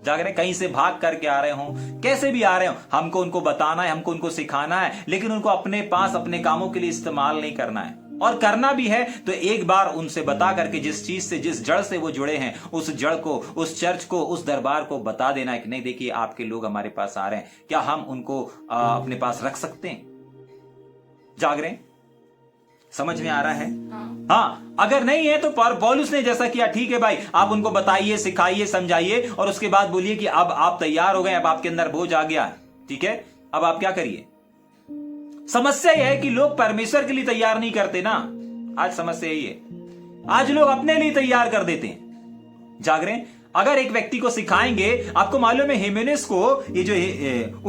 जाग रहे, कहीं से भाग करके आ रहे हों, कैसे भी आ रहे हों, हमको उनको बताना है, हमको उनको सिखाना है, लेकिन उनको अपने पास अपने कामों के लिए इस्तेमाल नहीं करना है। और करना भी है तो एक बार उनसे बता करके, जिस चीज से, जिस जड़ से वो जुड़े हैं, उस जड़ को, उस चर्च को, उस दरबार को बता देना है कि नहीं, देखिए आपके लोग हमारे पास आ रहे हैं, क्या हम उनको अपने पास रख सकते हैं? जाग रहे? समझ में आ रहा है? हाँ, अगर नहीं है तो पौलुस ने जैसा किया, ठीक है भाई, आप उनको बताइए, सिखाइए, समझाइए, और उसके बाद बोलिए कि अब आप तैयार हो गए, अब आपके अंदर बोझ आ गया, ठीक है, अब आप क्या करिए। समस्या यह है कि लोग परमेश्वर के लिए तैयार नहीं करते ना। आज समस्या यही है, आज लोग अपने लिए तैयार कर देते हैं। जाग रहे? अगर एक व्यक्ति को सिखाएंगे, आपको मालूम है हिमेनिस को, ये जो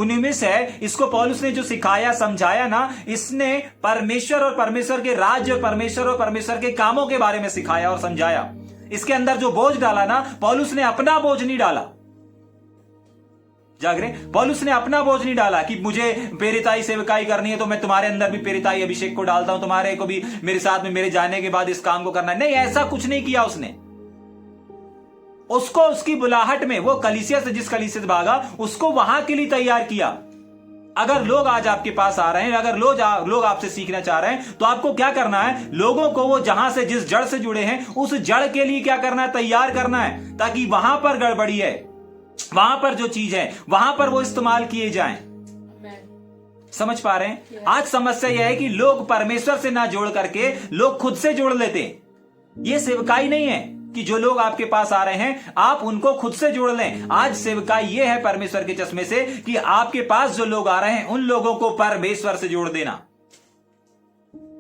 उनिमिस है, इसको पौलुस ने जो सिखाया, समझाया ना, इसने परमेश्वर और परमेश्वर के राज्य और परमेश्वर के कामों के बारे में सिखाया और समझाया। इसके अंदर जो बोझ डाला ना, पौलुस ने अपना बोझ नहीं डाला। जाग रहे? पौलुस ने अपना बोझ नहीं डाला कि मुझे पेरिताई सेवकाई करनी है तो मैं तुम्हारे अंदर भी पेरिताई अभिषेक को डालता हूं, तुम्हारे को भी मेरे साथ में, मेरे जाने के बाद इस काम को करना है। नहीं, ऐसा कुछ नहीं किया उसने। उसको उसकी बुलाहट में, वो कलीसिया से, जिस कलीसिया से भागा, उसको वहां के लिए तैयार किया। अगर लोग आज आपके पास आ रहे हैं, अगर लोग आपसे सीखना चाह रहे हैं, तो आपको क्या करना है? लोगों को वो जहां से, जिस जड़ से जुड़े हैं, उस जड़ के लिए क्या करना है? तैयार करना है, ताकि वहां पर गड़बड़ी है, वहां पर जो चीज है वहां पर वो इस्तेमाल किए जाएं। समझ पा रहे हैं? आज समस्या यह है कि लोग परमेश्वर से ना जोड़ करके लोग खुद से जोड़ लेते हैं। ये सेवकाई नहीं है कि जो लोग आपके पास आ रहे हैं आप उनको खुद से जोड़ लें। आज सेवकाई ये है परमेश्वर के चश्मे से कि आपके पास जो लोग आ रहे हैं उन लोगों को परमेश्वर से जोड़ देना।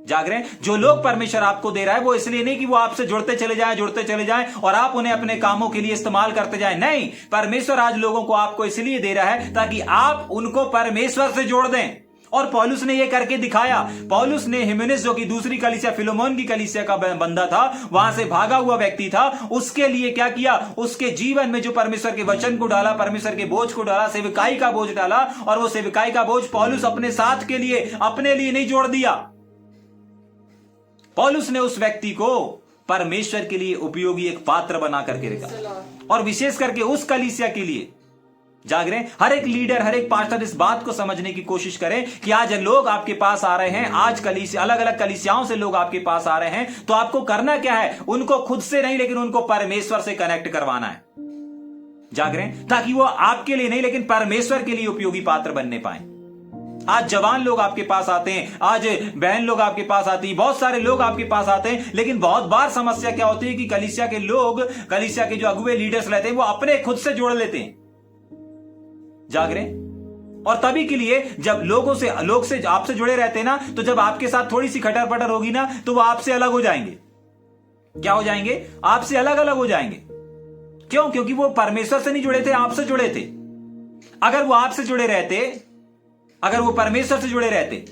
जाग रहे हैं? जो लोग परमेश्वर आपको दे रहा है वो इसलिए नहीं कि वो आपसे जुड़ते चले जाएं और आप उन्हें अपने कामों के लिए इस्तेमाल करते जाएं। नहीं, परमेश्वर आज लोगों को आपको इसलिए दे रहा है ताकि आप उनको परमेश्वर से जोड़ दें। और पौलुस ने यह करके दिखाया। पौलुस ने हिमेनेस, जो कि दूसरी कलीसिया फिलोमोन की कलीसिया का बंदा था, वहां से भागा हुआ व्यक्ति था, उसके लिए क्या किया? उसके जीवन में जो परमेश्वर के वचन को डाला, परमेश्वर के बोझ को डाला, सेवकाई का बोझ डाला, और वो सेवकाई का बोझ पौलुस अपने साथ के लिए, अपने लिए नहीं जोड़ दिया। पौलुस ने उस व्यक्ति को परमेश्वर के लिए उपयोगी एक पात्र बना करके रखा, और विशेष करके उस कलीसिया के लिए। जाग रहे हैं? हर एक लीडर, हर एक पास्टर इस बात को समझने की कोशिश करें कि आज लोग आपके पास आ रहे हैं, आज कलीसिया, अलग अलग कलीसियाओं से लोग आपके पास आ रहे हैं, तो आपको करना क्या है? उनको खुद से नहीं, लेकिन उनको परमेश्वर से कनेक्ट करवाना है। जाग रहे हैं? ताकि वो आपके लिए नहीं, लेकिन परमेश्वर के लिए उपयोगी पात्र बनने पाए। आज जवान लोग आपके पास आते हैं, आज बहन लोग आपके पास आती हैं, बहुत सारे लोग आपके पास आते हैं, लेकिन बहुत बार समस्या क्या होती है कि कलीसिया के लोग, कलीसिया के जो अगुवे लीडर्स रहते हैं, वो अपने खुद से जोड़ लेते हैं। जाग रहे हैं? और तभी के लिए जब लोग से आपसे जुड़े रहते हैं ना, तो जब आपके साथ थोड़ी सी खटर पटर होगी ना, तो वो आपसे अलग हो जाएंगे। क्या हो जाएंगे? आपसे अलग अलग हो जाएंगे। क्यों? क्योंकि वो परमेश्वर से नहीं जुड़े थे, आपसे जुड़े थे। अगर वो आपसे जुड़े रहते, अगर वो परमेश्वर से जुड़े रहते,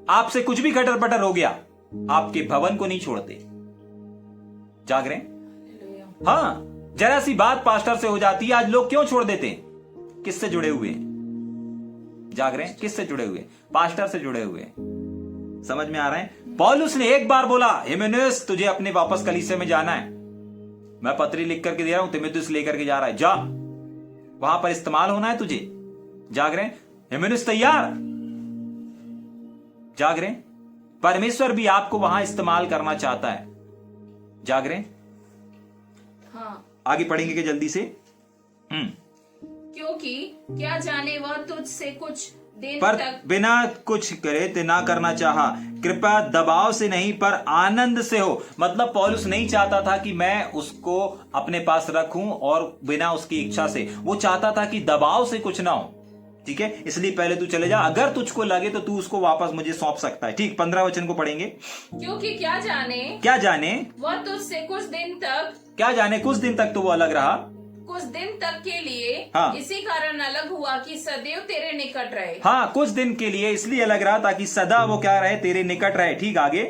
आपसे कुछ भी खटर पटर हो गया, आपके भवन को नहीं छोड़ते। जाग रहे हैं? हाँ, जरा सी बात पास्टर से हो जाती है, आज लोग क्यों छोड़ देते हैं? किससे जुड़े हुए हैं? जाग रहे हैं? किससे जुड़े हुए? पास्टर से जुड़े हुए हैं। समझ में आ रहा है? पौलुस ने एक बार बोला, हिमेनेस तुझे अपने वापस कलीसिया में जाना है, मैं पत्री लिख करके दे रहा हूं, तिमुथियुस लेकर के जा रहा है, जा, वहां पर इस्तेमाल होना है तुझे। जाग रहे हैं? हिमेनेस तैयार? जाग रहे हैं? परमेश्वर भी आपको वहां इस्तेमाल करना चाहता है। जाग रहे हैं? हाँ। आगे पढ़ेंगे कि जल्दी से? क्योंकि क्या जाने वह तुझसे कुछ दिन पर तक बिना कुछ करे ते ना करना चाहा, कृपया दबाव से नहीं पर आनंद से हो। मतलब पौलुस नहीं चाहता था कि मैं उसको अपने पास रखूं और बिना उसकी इच्छा से, वो चाहता था कि दबाव से कुछ ना हो। ठीक है, इसलिए पहले तू चले जा, अगर तुझको लगे तो तू उसको वापस मुझे सौंप सकता है। ठीक, 15 वचन को पढ़ेंगे। क्योंकि क्या जाने वह तुझसे कुछ दिन तक, क्या जाने कुछ दिन तक तो वो अलग रहा, कुछ दिन तक के लिए, हाँ, इसी कारण अलग हुआ कि सदैव तेरे निकट रहे। हाँ, कुछ दिन के लिए इसलिए अलग रहा ताकि सदा वो क्या रहे? तेरे निकट रहे। ठीक, आगे।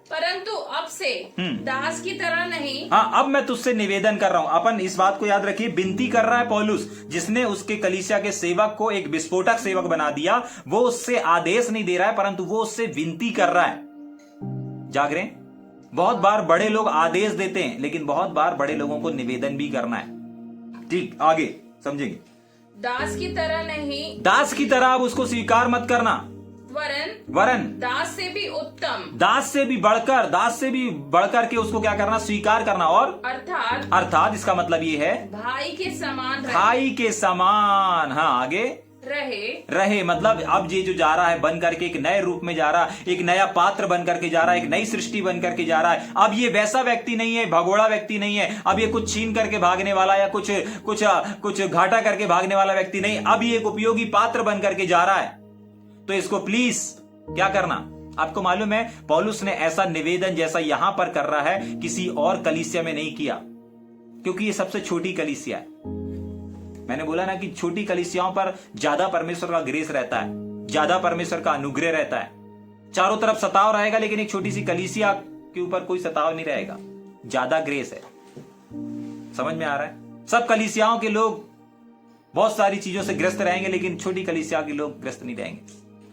परंतु अब से दास की तरह नहीं। हाँ, अब मैं तुझसे निवेदन कर रहा हूं। अपन इस बात को याद रखिए, विनती कर रहा है पौलुस, जिसने उसके कलीसिया के सेवक को एक विस्फोटक सेवक बना दिया। वो उससे आदेश नहीं दे रहा है, परंतु वो उससे विनती कर रहा है। जाग रहे हैं? बहुत बार बड़े लोग आदेश देते हैं, लेकिन बहुत बार बड़े लोगों को निवेदन भी करना है। ठीक, आगे समझेंगे। दास की तरह नहीं, दास की तरह अब उसको स्वीकार मत करना, वरन दास से भी उत्तम, दास से भी बढ़कर के उसको क्या करना? स्वीकार करना। और अर्थात इसका मतलब ये है भाई के समान हाँ, आगे रहे। मतलब अब ये जो जा रहा है बन करके एक नए रूप में जा रहा है, एक नया पात्र बन करके जा रहा है, एक नई सृष्टि बन करके जा रहा है। अब ये वैसा व्यक्ति नहीं है, भगोड़ा व्यक्ति नहीं है, अब ये कुछ छीन करके भागने वाला या कुछ घाटा करके भागने वाला व्यक्ति नहीं। अब ये एक उपयोगी पात्र बन करके जा रहा है। तो इसको प्लीज क्या करना? आपको मालूम है पौलुस ने ऐसा निवेदन जैसा यहां पर कर रहा है किसी और कलीसिया में नहीं किया, क्योंकि ये सबसे छोटी कलीसिया है। मैंने बोला ना कि छोटी कलीसियाओं पर ज्यादा परमेश्वर का ग्रेस रहता है, ज्यादा परमेश्वर का अनुग्रह रहता है। चारों तरफ सताव रहेगा, लेकिन एक छोटी सी कलीसिया के ऊपर कोई सताव नहीं रहेगा, ज्यादा ग्रेस है। समझ में आ रहा है? सब कलीसियाओं के लोग बहुत सारी चीजों से ग्रस्त रहेंगे, लेकिन छोटी कलीसिया के लोग ग्रस्त नहीं रहेंगे,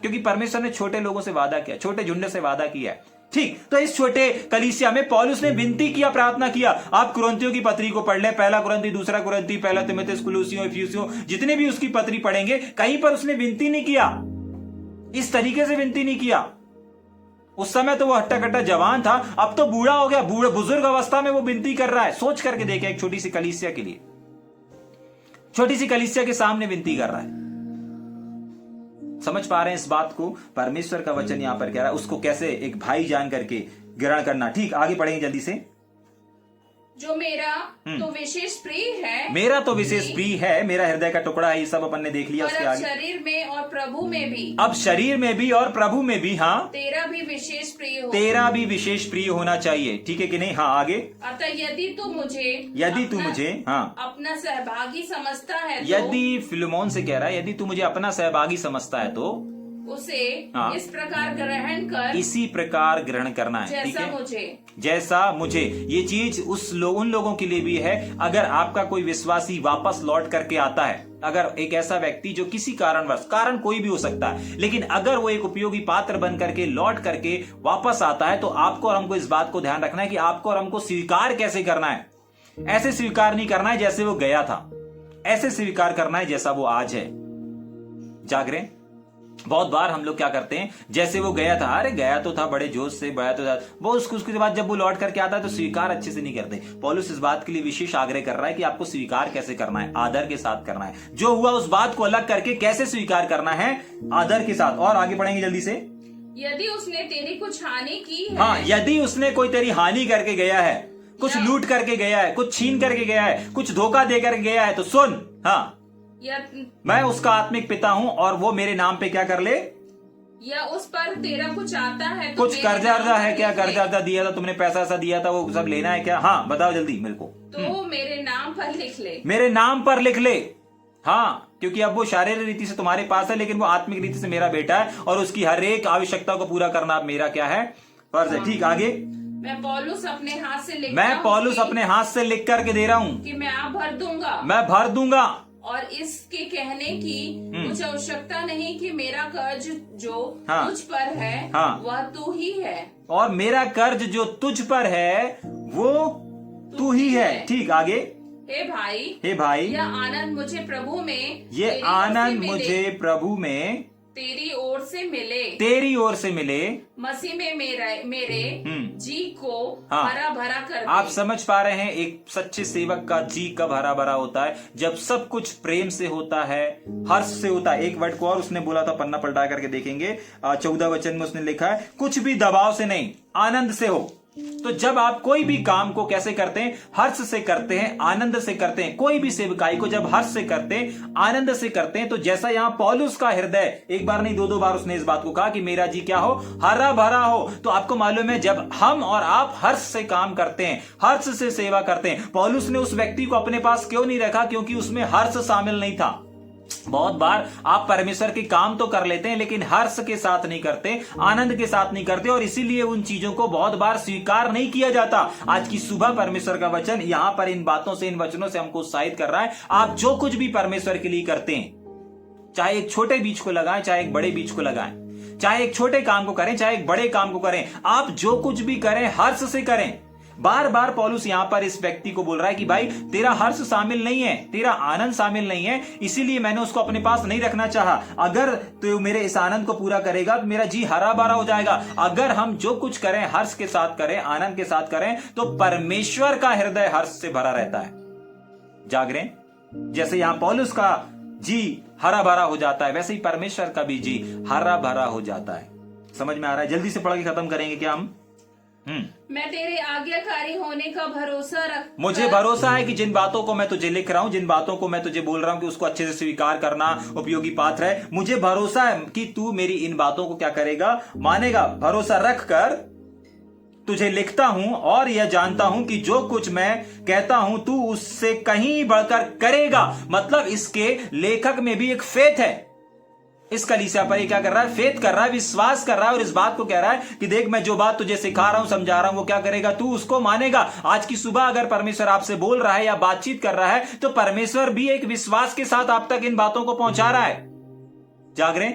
क्योंकि परमेश्वर ने छोटे लोगों से वादा किया, छोटे झुंड से वादा किया है। ठीक, तो इस छोटे कलीसिया में पौलुस ने विनती किया, प्रार्थना किया। आप कुरिन्थियों की पत्री को पढ़ लें, पहला कुरिन्थी, दूसरा कुरिन्थी, पहला तीमुथियुस, कुलुसियों, इफिसियों, जितने भी उसकी पत्री पढ़ेंगे, कहीं पर उसने विनती नहीं किया, इस तरीके से विनती नहीं किया। उस समय तो वो हट्टा कट्टा जवान था, अब तो बूढ़ा हो गया, बुजुर्ग अवस्था में वो विनती कर रहा है। सोच करके देखे एक छोटी सी कलीसिया के लिए। छोटी सी कलीसिया के सामने विनती कर रहा है। समझ पा रहे हैं इस बात को? परमेश्वर का वचन यहां पर कह रहा है उसको कैसे एक भाई जान करके ग्रहण करना। ठीक, आगे पढ़ेंगे जल्दी से। जो मेरा तो विशेष प्रिय है, मेरा तो विशेष प्रिय है, मेरा हृदय का टुकड़ा है, ये सब अपन ने देख लिया। और उसके अब आगे शरीर में और प्रभु में भी, अब शरीर में भी और प्रभु में भी, हाँ, तेरा भी विशेष प्रिय हो, तेरा भी विशेष प्रिय होना चाहिए। ठीक है कि नहीं? हाँ, आगे। अतः यदि तू मुझे हाँ, अपना सहभागी समझता है तो यदि फिलोमोन से कह रहा है यदि तू मुझे अपना सहभागी समझता है तो उसे हाँ। इस प्रकार ग्रहण कर, इसी प्रकार ग्रहण करना है। ठीक जैसा है, मुझे, जैसा मुझे। ये चीज उन लोगों के लिए भी है। अगर आपका कोई विश्वासी वापस लौट करके आता है, अगर एक ऐसा व्यक्ति जो किसी कारणवश, कारण कोई भी हो सकता है, लेकिन अगर वो एक उपयोगी पात्र बन करके लौट करके वापस आता है, तो आपको और हमको इस बात को ध्यान रखना है कि आपको और हमको स्वीकार कैसे करना है। ऐसे स्वीकार नहीं करना है जैसे वो गया था, ऐसे स्वीकार करना है जैसा वो आज है। जागरे, बहुत बार हम लोग क्या करते हैं, जैसे वो गया था, अरे गया तो था बड़े जोश से, गया तो था वो, उसके बाद जब वो लौट करके आता है तो स्वीकार अच्छे से नहीं करते। पौलुस इस बात के लिए विशेष आग्रह कर रहा है कि आपको स्वीकार कैसे करना है, आदर के साथ करना है। जो हुआ उस बात को अलग करके कैसे स्वीकार करना है, आदर के साथ। और आगे पढ़ेंगे जल्दी से। यदि उसने तेरी कुछ हानि की है, हाँ, यदि उसने कोई तेरी हानि करके गया है, कुछ लूट करके गया है, कुछ छीन करके गया है, कुछ धोखा दे करके गया है, तो सुन, हाँ, मैं उसका आत्मिक पिता हूं और वो मेरे नाम पे क्या कर ले, या उस पर तेरा कुछ आता है तो कुछ कर्जा अर्जा है क्या, कर्जा अर्जा दिया था तुमने, पैसा ऐसा दिया था, वो सब लेना है क्या? हाँ, बताओ जल्दी मेरे को। तो मेरे नाम पर लिख ले, मेरे नाम पर लिख ले। हाँ, क्योंकि अब वो शारीरिक रीति से तुम्हारे पास है, लेकिन वो आत्मिक रीति से मेरा बेटा है और उसकी हर एक आवश्यकता को पूरा करना अब मेरा क्या है, फर्ज है। ठीक, आगे। मैं पौलुस अपने हाथ से लिख करके दे रहा हूँ कि मैं आप भर दूंगा, मैं भर दूंगा, और इसके कहने की कुछ आवश्यकता नहीं कि मेरा कर्ज जो हाँ। तुझ पर है हाँ। वह तू ही है, और मेरा कर्ज जो तुझ पर है वो तू ही है। ठीक, आगे। हे भाई, यह आनंद मुझे प्रभु में, ये आनंद मुझे प्रभु में तेरी ओर से मिले, मसीह में मेरे जी को हाँ। हरा भरा कर दे। आप समझ पा रहे हैं एक सच्चे सेवक का जी कब हरा भरा होता है? जब सब कुछ प्रेम से होता है, हर्ष से होता है। एक वर्ड को और उसने बोला था, पन्ना पलटा करके देखेंगे, 14 वचन में उसने लिखा है, कुछ भी दबाव से नहीं, आनंद से हो। तो जब आप कोई भी काम को कैसे करते हैं, हर्ष से करते हैं, आनंद से करते हैं। कोई भी सेवकाई को जब हर्ष से करते हैं, आनंद से करते हैं, तो जैसा यहां पौलुस का हृदय, एक बार नहीं 2 बार उसने इस बात को कहा कि मेरा जी क्या हो, हरा भरा हो। तो आपको मालूम है जब हम और आप हर्ष से काम करते हैं, हर्ष से सेवा करते हैं। पौलुस ने उस व्यक्ति को अपने पास क्यों नहीं रखा? क्योंकि उसमें हर्ष शामिल नहीं था। बहुत बार आप परमेश्वर के काम तो कर लेते हैं, लेकिन हर्ष के साथ नहीं करते, आनंद के साथ नहीं करते, और इसीलिए उन चीजों को बहुत बार स्वीकार नहीं किया जाता। आज की सुबह परमेश्वर का वचन यहां पर इन बातों से, इन वचनों से हमको उत्साहित कर रहा है। आप जो कुछ भी परमेश्वर के लिए करते हैं, चाहे एक छोटे बीज को लगाएं, चाहे एक बड़े बीज को लगाएं, चाहे एक छोटे काम को करें, चाहे एक बड़े काम को करें, आप जो कुछ भी करें हर्ष से करें। बार बार पौलुस यहां पर इस व्यक्ति को बोल रहा है कि भाई तेरा हर्ष शामिल नहीं है, तेरा आनंद शामिल नहीं है, इसीलिए मैंने उसको अपने पास नहीं रखना चाहा। अगर तो मेरे इस आनंद को पूरा करेगा तो मेरा जी हरा भरा हो जाएगा। अगर हम जो कुछ करें हर्ष के साथ करें, आनंद के साथ करें, तो परमेश्वर का हृदय हर्ष से भरा रहता है। जागरें, जैसे यहां पौलुस का जी हरा भरा हो जाता है, वैसे ही परमेश्वर का भी जी हरा भरा हो जाता है। समझ में आ रहा है? जल्दी से पढ़ के खत्म करेंगे क्या हम? मैं तेरे आज्ञाकारी होने का भरोसा रख, मुझे भरोसा है कि जिन बातों को मैं तुझे लिख रहा हूं, जिन बातों को मैं तुझे बोल रहा हूं कि उसको अच्छे से स्वीकार करना उपयोगी पात्र है, मुझे भरोसा है कि तू मेरी इन बातों को क्या करेगा, मानेगा। भरोसा रख कर तुझे लिखता हूं और यह जानता हूं कि जो कुछ मैं कहता हूं तू उससे कहीं बढ़कर करेगा। मतलब इसके लेखक में भी एक फेथ है। इस कलीसिया पर ये क्या कर रहा है? फेथ कर रहा है, विश्वास कर रहा है, और इस बात को कह रहा है कि देख मैं जो बात तुझे सिखा रहा हूं, समझा रहा हूं, वो क्या करेगा, तू उसको मानेगा। आज की सुबह अगर परमेश्वर आपसे बोल रहा है या बातचीत कर रहा है, तो परमेश्वर भी एक विश्वास के साथ आप तक इन बातों को पहुंचा रहा है। जाग रहे?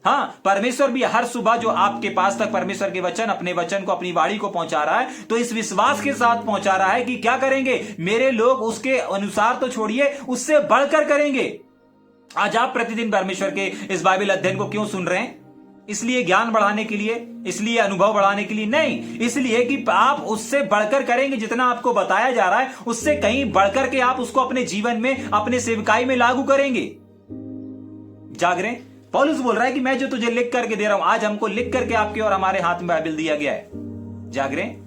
हाँ, परमेश्वर भी हर सुबह जो आपके पास तक परमेश्वर के वचन, अपने वचन को, अपनी वाणी को पहुंचा रहा है, तो इस विश्वास के साथ पहुंचा रहा है कि क्या करेंगे मेरे लोग, उसके अनुसार तो छोड़िए, उससे बढ़कर करेंगे। आज आप प्रतिदिन परमेश्वर के इस बाइबल अध्ययन को क्यों सुन रहे हैं? इसलिए ज्ञान बढ़ाने के लिए, इसलिए अनुभव बढ़ाने के लिए नहीं, इसलिए कि आप उससे बढ़कर करेंगे। जितना आपको बताया जा रहा है उससे कहीं बढ़कर के आप उसको अपने जीवन में, अपने सेवकाई में लागू करेंगे। जाग रहे हैं? पौलुस बोल रहा है कि मैं जो तुझे लिख करके दे रहा हूं, आज हमको लिख करके आपके और हमारे हाथ में बाइबल दिया गया है। जाग रहे हैं?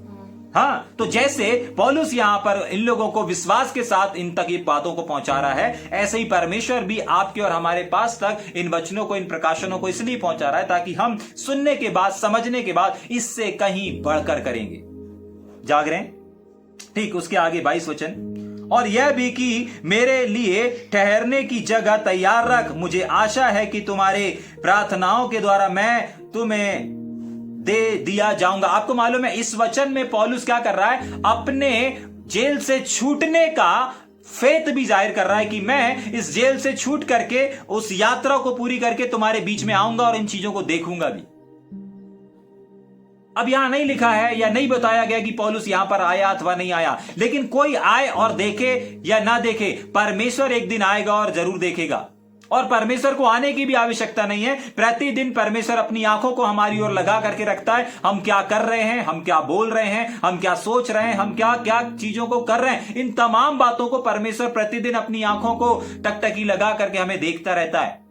हाँ, तो जैसे पौलुस यहां पर इन लोगों को विश्वास के साथ इन तक ये बातों को पहुंचा रहा है, ऐसे ही परमेश्वर भी आपके और हमारे पास तक इन वचनों को, इन प्रकाशनों को इसलिए पहुंचा रहा है ताकि हम सुनने के बाद, समझने के बाद इससे कहीं बढ़कर करेंगे। जाग रहे हैं? ठीक, उसके आगे 22 वचन, और यह भी कि मेरे लिए ठहरने की जगह तैयार रख। मुझे आशा है कि तुम्हारे प्रार्थनाओं के द्वारा मैं तुम्हें दे दिया जाऊंगा। आपको मालूम है इस वचन में पौलुस क्या कर रहा है? अपने जेल से छूटने का फेथ भी जाहिर कर रहा है कि मैं इस जेल से छूट करके उस यात्रा को पूरी करके तुम्हारे बीच में आऊंगा और इन चीजों को देखूंगा भी। अब यहां नहीं लिखा है या नहीं बताया गया कि पौलुस यहां पर आया अथवा नहीं आया, लेकिन कोई आए और देखे या ना देखे, परमेश्वर एक दिन आएगा और जरूर देखेगा। और परमेश्वर को आने की भी आवश्यकता नहीं है। प्रतिदिन परमेश्वर अपनी आंखों को हमारी ओर लगा करके रखता है। हम क्या कर रहे हैं, हम क्या बोल रहे हैं, हम क्या सोच रहे हैं, हम क्या क्या चीजों को कर रहे हैं, इन तमाम बातों को परमेश्वर प्रतिदिन अपनी आंखों को टकटकी लगा करके हमें देखता रहता है।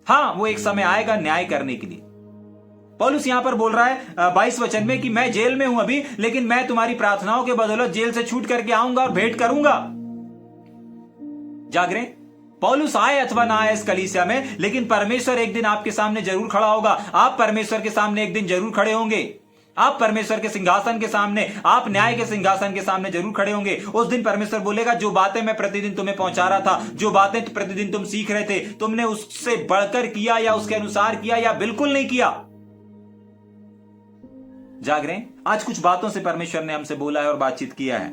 हां, वो एक समय आएगा न्याय करने के लिए। पौलुस यहां पर बोल रहा है 22 वचन में कि मैं जेल में हूं अभी, लेकिन मैं तुम्हारी प्रार्थनाओं के बदौलत जेल से छूट करके आऊंगा और भेंट करूंगा। जाग रहे हैं? पौलुस आए अथवा ना आए इस कलीसिया में, लेकिन परमेश्वर एक दिन आपके सामने जरूर खड़ा होगा। आप परमेश्वर के सामने एक दिन जरूर खड़े होंगे। आप परमेश्वर के सिंहासन के सामने, आप न्याय के सिंहासन के सामने जरूर खड़े होंगे। उस दिन परमेश्वर बोलेगा, जो बातें मैं प्रतिदिन तुम्हें पहुंचा रहा था, जो बातें प्रतिदिन तुम सीख रहे थे, तुमने उससे बढ़कर किया या उसके अनुसार किया या बिल्कुल नहीं किया। जाग रहे हैं? आज कुछ बातों से परमेश्वर ने हमसे बोला है और बातचीत किया है।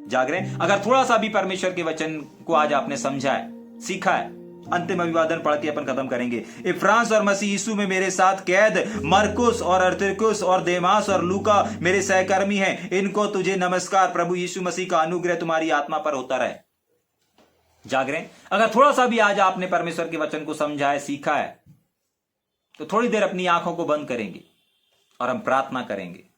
जाग रहे हैं? अगर थोड़ा सा भी परमेश्वर के वचन को आज आपने समझा है, सीखा है। अंतिम अभिवादन पढ़ के अपन खत्म करेंगे। इफ्रांस और मसीह यीशु में मेरे साथ कैद मरकुस और अर्तिकुस और देमास और लूका मेरे सहकर्मी हैं। इनको तुझे नमस्कार। प्रभु यीशु मसीह का अनुग्रह तुम्हारी आत्मा पर होता रहे। जाग रहे हैं? अगर थोड़ा सा भी आज आपने परमेश्वर के वचन को समझा है, सीखा है, तो थोड़ी देर अपनी आंखों को बंद करेंगे और हम प्रार्थना करेंगे।